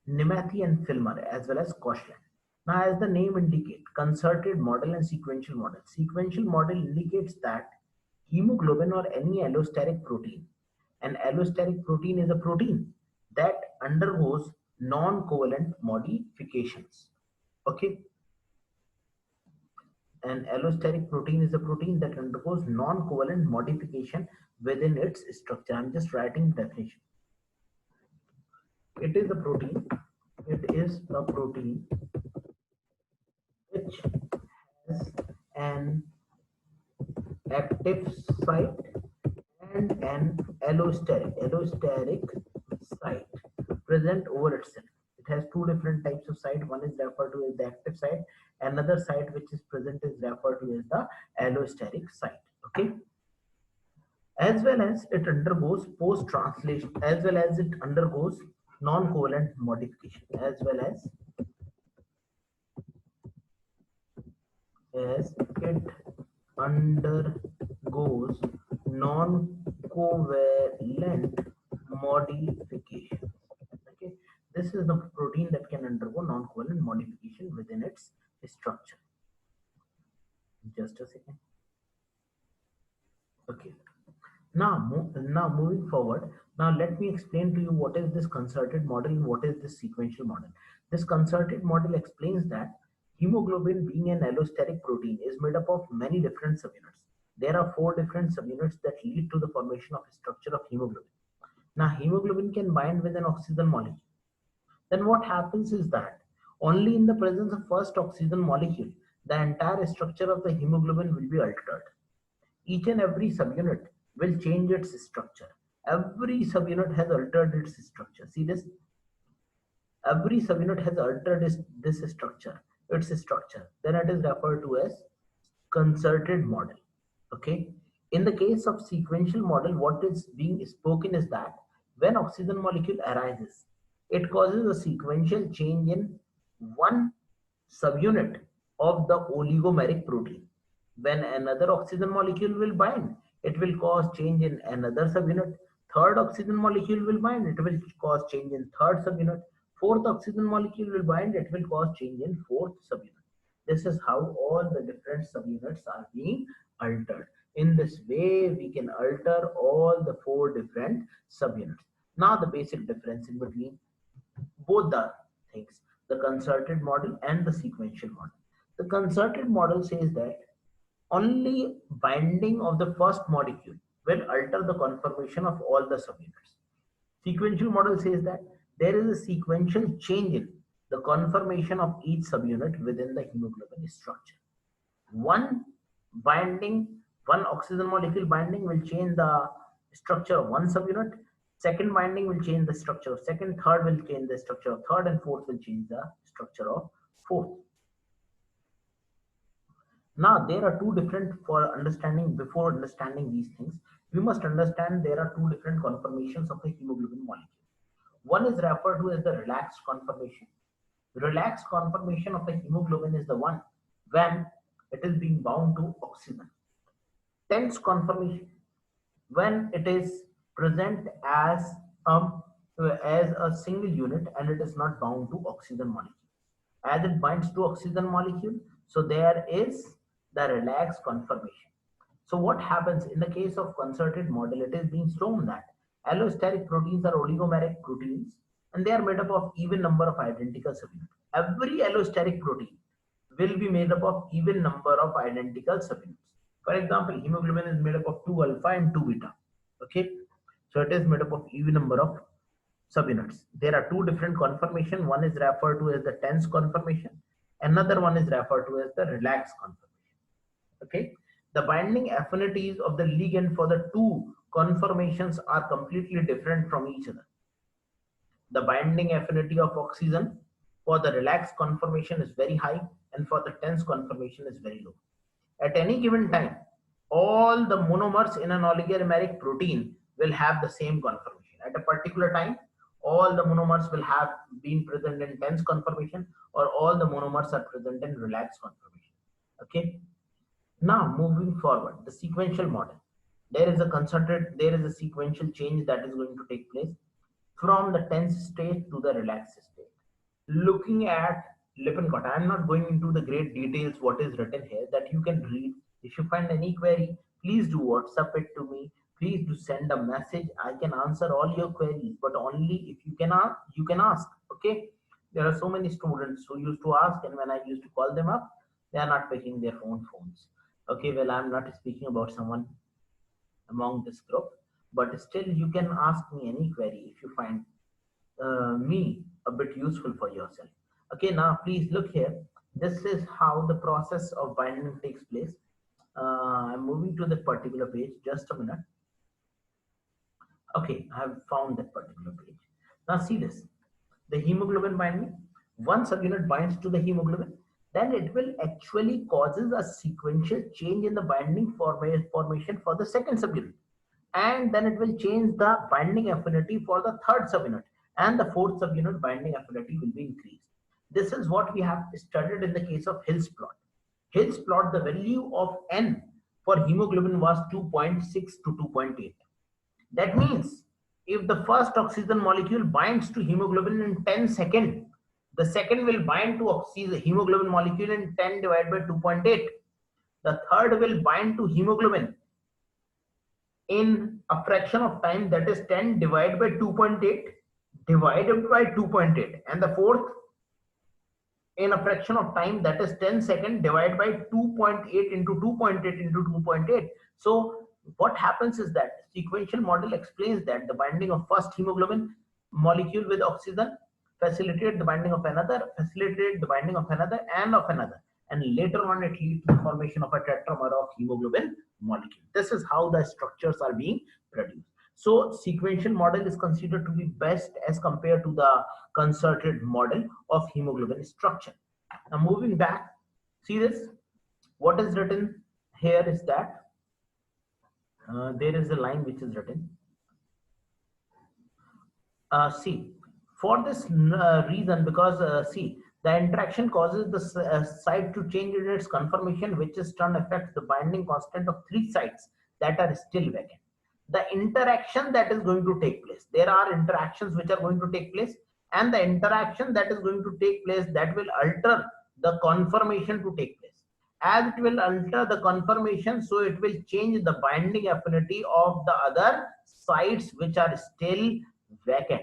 Nemathi and Filmer as well as Koshland. Now, as the name indicates, concerted model and sequential model. Sequential model indicates that hemoglobin or any allosteric protein. An allosteric protein is a protein that undergoes non-covalent modifications. Okay. An allosteric protein is a protein that undergoes non-covalent modification within its structure. I'm just writing the definition. It is a protein which has an active site and an allosteric site present over itself. It has two different types of site. One is referred to as the active site. Another site which is present is referred to as the allosteric site. Okay. As well as it undergoes post-translation, as well as it undergoes non-covalent modification, as well as it undergoes non-covalent modification. Okay, this is the protein that can undergo non-covalent modification within its structure. Just a second. Okay. Now moving forward, now let me explain to you what is this concerted model and what is this sequential model. This concerted model explains that hemoglobin, being an allosteric protein, is made up of many different subunits. There are 4 different subunits that lead to the formation of a structure of hemoglobin. Now, hemoglobin can bind with an oxygen molecule. Then what happens is that only in the presence of first oxygen molecule, the entire structure of the hemoglobin will be altered. Each and every subunit will change its structure. Every subunit has altered its structure. See this? Every subunit has altered this structure, its structure. Then it is referred to as concerted model. Okay. In the case of sequential model, what is being spoken is that when oxygen molecule arises, it causes a sequential change in one subunit of the oligomeric protein. When another oxygen molecule will bind, it will cause change in another subunit. Third oxygen molecule will bind, it will cause change in third subunit. Fourth oxygen molecule will bind, it will cause change in fourth subunit. This is how all the different subunits are being altered. In this way, we can alter all the 4 different subunits. Now, the basic difference in between both the things, the concerted model and the sequential model. The concerted model says that only binding of the first molecule will alter the conformation of all the subunits. Sequential model says that there is a sequential change in the conformation of each subunit within the hemoglobin structure. One binding, one oxygen molecule binding will change the structure of one subunit. Second binding will change the structure of second. Third will change the structure of third, and fourth will change the structure of fourth. Now, there are 2 different for understanding. Before understanding these things, we must understand there are 2 different conformations of the hemoglobin molecule. One is referred to as the relaxed conformation. Relaxed conformation of the hemoglobin is the one when it is being bound to oxygen. Tense conformation, when it is present as a single unit and it is not bound to oxygen molecule. As it binds to oxygen molecule, so there is the relaxed conformation. So what happens in the case of concerted model, it is being shown that allosteric proteins are oligomeric proteins and they are made up of even number of identical subunits. Every allosteric protein will be made up of even number of identical subunits. For example, hemoglobin is made up of 2 alpha and 2 beta. Okay, so it is made up of even number of subunits. There are 2 different conformations. One is referred to as the tense conformation. Another one is referred to as the relaxed conformation. Okay, the binding affinities of the ligand for the 2 conformations are completely different from each other. The binding affinity of oxygen for the relaxed conformation is very high and for the tense conformation is very low. At any given time, all the monomers in an oligomeric protein will have the same conformation. At a particular time, all the monomers will have been present in tense conformation or all the monomers are present in relaxed conformation. Okay. Now moving forward, the sequential model. There is a sequential change that is going to take place from the tense state to the relaxed state. Looking at Lippincott, I am not going into the great details what is written here that you can read. If you find any query, please do WhatsApp it to me. Please do send a message. I can answer all your queries, but only if you can ask. Okay. There are so many students who used to ask, and when I used to call them up, they are not picking their phones. Okay, well, I'm not speaking about someone among this group, but still you can ask me any query if you find me a bit useful for yourself. Okay, now please look here. This is how the process of binding takes place. I'm moving to that particular page. Just a minute. Okay, I have found that particular page. Now see this. The hemoglobin binding. One subunit binds to the hemoglobin, then it will actually causes a sequential change in the binding formation for the second subunit. And then it will change the binding affinity for the third subunit. And the fourth subunit binding affinity will be increased. This is what we have studied in the case of Hill's plot. Hill's plot, the value of N for hemoglobin was 2.6 to 2.8. That means if the first oxygen molecule binds to hemoglobin in 10 seconds, the second will bind to oxygen hemoglobin molecule in 10 divided by 2.8. The third will bind to hemoglobin in a fraction of time, that is 10 divided by 2.8 divided by 2.8, and the fourth in a fraction of time, that is 10 seconds divided by 2.8 into 2.8 into 2.8. So what happens is that sequential model explains that the binding of first hemoglobin molecule with oxygen facilitate the binding of another, facilitate the binding of another and of another, and later on it leads to the formation of a tetramer of hemoglobin molecule. This is how the structures are being produced. So sequential model is considered to be best as compared to the concerted model of hemoglobin structure. Now moving back, see this, what is written here is that there is a line which is written, see, for this reason, because see, the interaction causes the site to change in its conformation, which in turn affects the binding constant of 3 sites that are still vacant. The interaction that is going to take place, there are interactions which are going to take place, and the interaction that is going to take place that will alter the conformation to take place. As it will alter the conformation, so it will change the binding affinity of the other sites which are still vacant.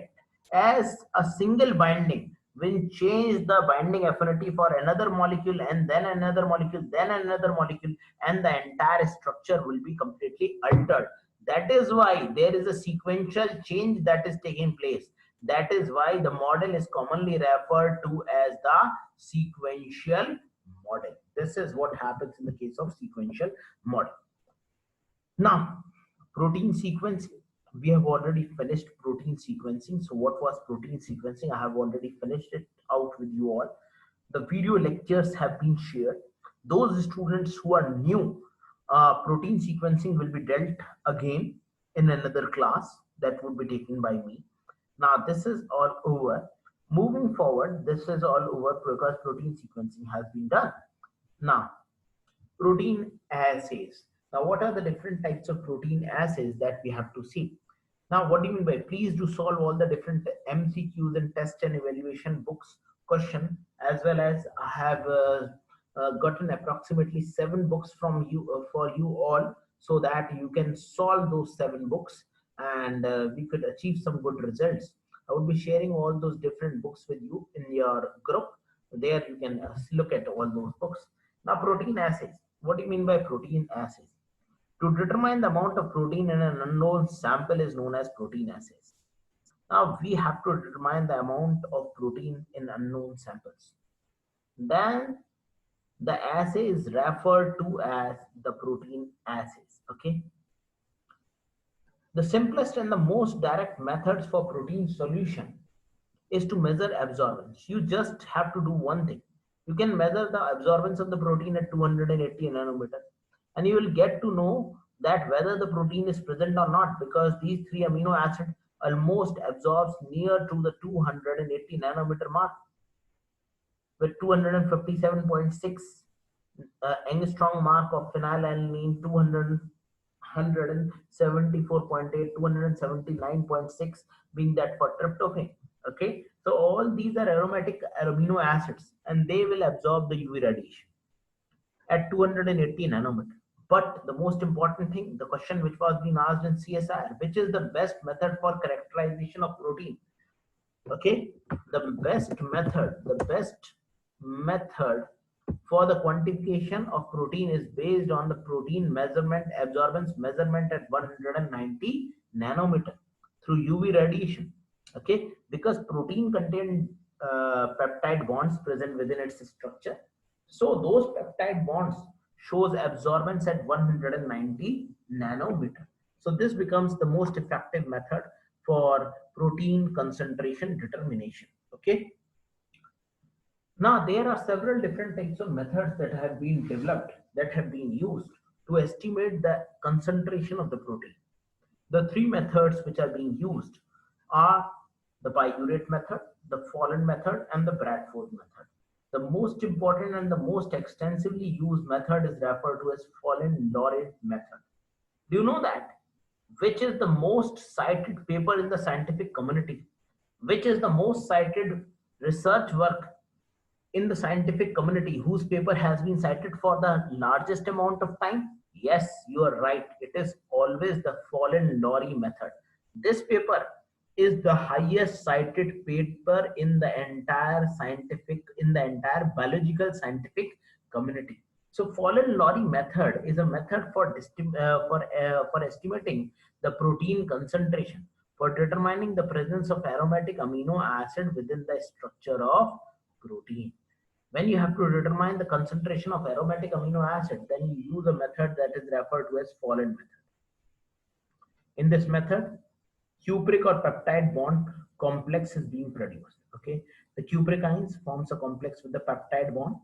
As a single binding will change the binding affinity for another molecule, and then another molecule, then another molecule, and the entire structure will be completely altered. That is why there is a sequential change that is taking place. That is why the model is commonly referred to as the sequential model. This is what happens in the case of sequential model. Now, protein sequencing. We have already finished protein sequencing. So what was protein sequencing? I have already finished it out with you all. The video lectures have been shared. Those students who are new, protein sequencing will be dealt again in another class that would be taken by me. Now this is all over. Moving forward, this is all over because protein sequencing has been done. Now, protein assays. Now, what are the different types of protein assays that we have to see? Now, what do you mean by? Please do solve all the different MCQs and test and evaluation books question, as well as I have gotten approximately 7 books from you for you all, so that you can solve those 7 books and we could achieve some good results. I would be sharing all those different books with you in your group. There you can look at all those books. Now, protein assays. What do you mean by protein assays? To determine the amount of protein in an unknown sample is known as protein assays. Now, we have to determine the amount of protein in unknown samples. Then the assay is referred to as the protein assays. Okay. The simplest and the most direct methods for protein solution is to measure absorbance. You just have to do one thing. You can measure the absorbance of the protein at 280 nanometer, and you will get to know that whether the protein is present or not, because these 3 amino acids almost absorbs near to the 280 nanometer mark with 257.6 angstrom mark of phenylalanine, 174.8, 279.6 being that for tryptophan. Okay, so all these are aromatic amino acids and they will absorb the UV radiation at 280 nanometer. But the most important thing, the question which was being asked in CSIR, which is the best method for characterization of protein? Okay, the best method for the quantification of protein is based on the protein measurement, absorbance measurement at 190 nanometer through UV radiation. Okay, because protein contain peptide bonds present within its structure. So those peptide bonds shows absorbance at 190 nanometer. So this becomes the most effective method for protein concentration determination. Okay. Now there are several different types of methods that have been developed, that have been used to estimate the concentration of the protein. The 3 methods which are being used are the biuret method, the Follen method, and the Bradford method. The most important and the most extensively used method is referred to as Follen-Laurent method. Do you know that? Which is the most cited paper in the scientific community? Which is the most cited research work in the scientific community whose paper has been cited for the largest amount of time? Yes, you are right. It is always the Fallen-Laurie method. This paper is the highest cited paper in the entire biological scientific community. So Fallen-Laurie method is a method for estimating the protein concentration, for determining the presence of aromatic amino acid within the structure of protein. When you have to determine the concentration of aromatic amino acid, then you use a method that is referred to as Fallen method. In this method, cupric or peptide bond complex is being produced. Okay, the cupricines forms a complex with the peptide bond,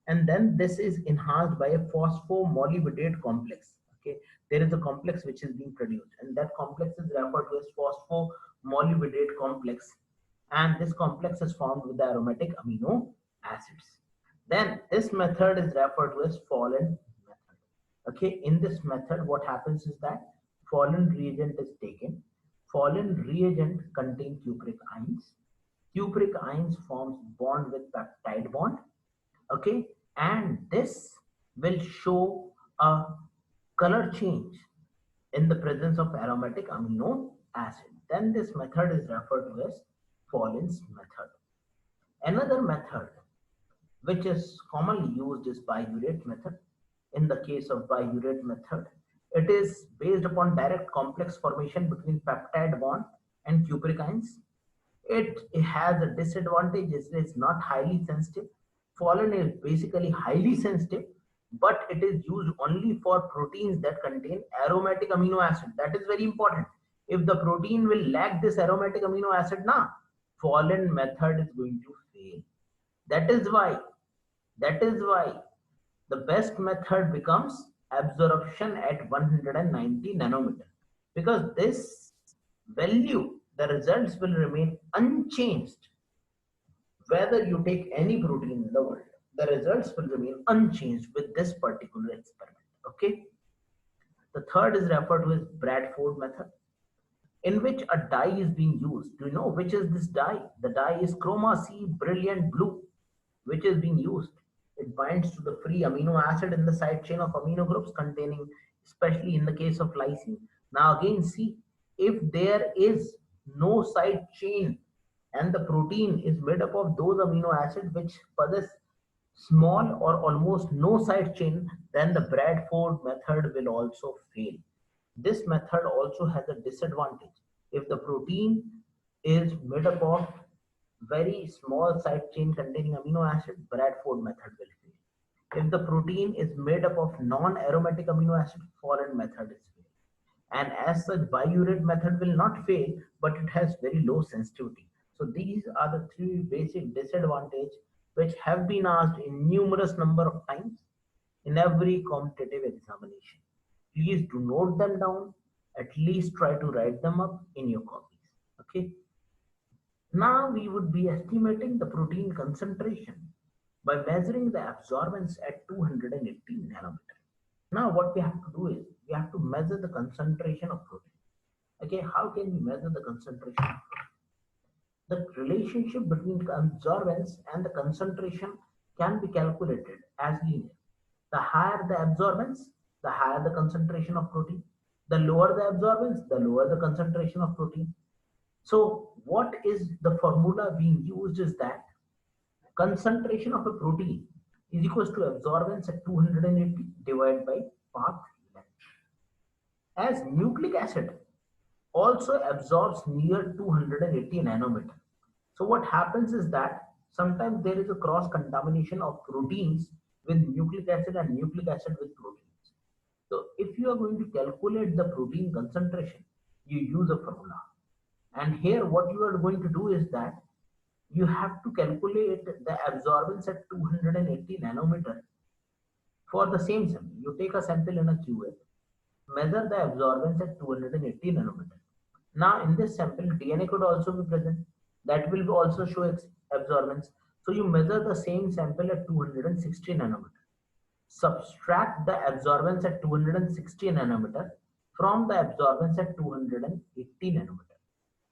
and then this is enhanced by a phosphomolybdate complex. Okay, there is a complex which is being produced, and that complex is referred to as phosphomolybdate complex, and this complex is formed with the aromatic amino acids. Then this method is referred to as Fallen method. Okay, in this method, what happens is that Fallen reagent is taken. Fallen reagent contain cupric ions. Cupric ions forms bond with peptide bond. Okay, and this will show a color change in the presence of aromatic amino acid. Then this method is referred to as Fallen's method. Another method which is commonly used is biurate method. In the case of biurate method, it is based upon direct complex formation between peptide bond and cupric ions. It has a disadvantage, it is not highly sensitive. Fallen is basically highly sensitive, but it is used only for proteins that contain aromatic amino acid. That is very important. If the protein will lack this aromatic amino acid, now Fallen method is going to fail. That is why that is why the best method becomes absorption at 190 nanometer, because this value, the results will remain unchanged. Whether you take any protein in the world, the results will remain unchanged with this particular experiment. Okay. The third is referred to as Bradford method, in which a dye is being used. Do you know which is this dye? The dye is Chroma C Brilliant Blue, which is being used. It binds to the free amino acid in the side chain of amino groups containing, especially in the case of lysine. Now again, see, if there is no side chain and the protein is made up of those amino acids which possess small or almost no side chain, then the Bradford method will also fail. This method also has a disadvantage. If the protein is made up of very small side chain containing amino acid, Bradford method will fail. If the protein is made up of non-aromatic amino acid, Fallen method is fail. And as such, biurate method will not fail, but it has very low sensitivity. So these are the three basic disadvantages which have been asked in numerous number of times in every competitive examination. Please do note them down. At least try to write them up in your copies. Okay. Now we would be estimating the protein concentration by measuring the absorbance at 280 nanometer. Now what we have to do is we have to measure the concentration of protein. Okay, how can we measure the concentration of protein? The relationship between absorbance and the concentration can be calculated as linear. The higher the absorbance, the higher the concentration of protein. The lower the absorbance, the lower the concentration of protein. So what is the formula being used is that concentration of a protein is equals to absorbance at 280 divided by path length. As nucleic acid also absorbs near 280 nanometer. So what happens is that sometimes there is a cross contamination of proteins with nucleic acid and nucleic acid with proteins. So if you are going to calculate the protein concentration, you use a formula. And here what you are going to do is that you have to calculate the absorbance at 280 nanometer for the same sample. You take a sample in a QA, measure the absorbance at 280 nanometer. Now in this sample, DNA could also be present. That will also show absorbance. So you measure the same sample at 260 nanometer. Subtract the absorbance at 260 nanometer from the absorbance at 280 nanometer,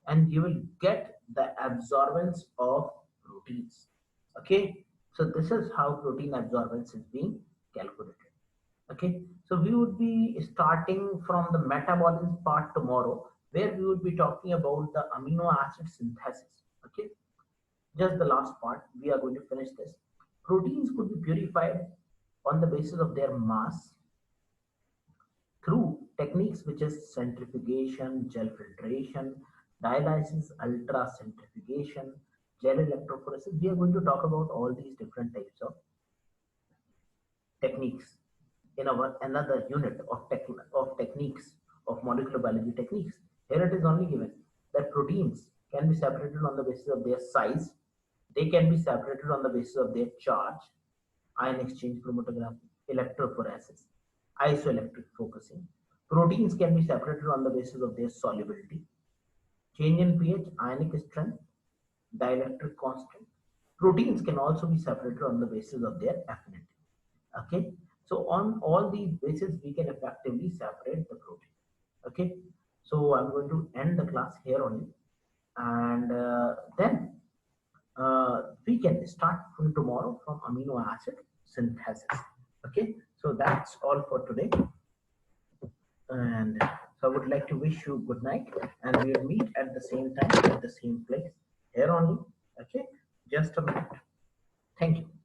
and you will get the absorbance of proteins. Okay, So this is how protein absorbance is being calculated. Okay, so we would be starting from the metabolism part tomorrow, where we would be talking about the amino acid synthesis. Okay, just the last part, we are going to finish this. Proteins could be purified on the basis of their mass through techniques which is centrifugation, gel filtration, dialysis, ultracentrifugation, gel electrophoresis. We are going to talk about all these different types of techniques in our another unit of techniques of molecular biology techniques. Here it is only given that proteins can be separated on the basis of their size. They can be separated on the basis of their charge, ion exchange chromatography, electrophoresis, isoelectric focusing. Proteins can be separated on the basis of their solubility, change in pH, ionic strength, dielectric constant. Proteins can also be separated on the basis of their affinity. Okay, so on all these bases we can effectively separate the protein. Okay, so I'm going to end the class here only, and then we can start from tomorrow from amino acid synthesis. Okay, so that's all for today, and so I would like to wish you good night, and we will meet at the same time at the same place here only. Okay, just a minute. Thank you.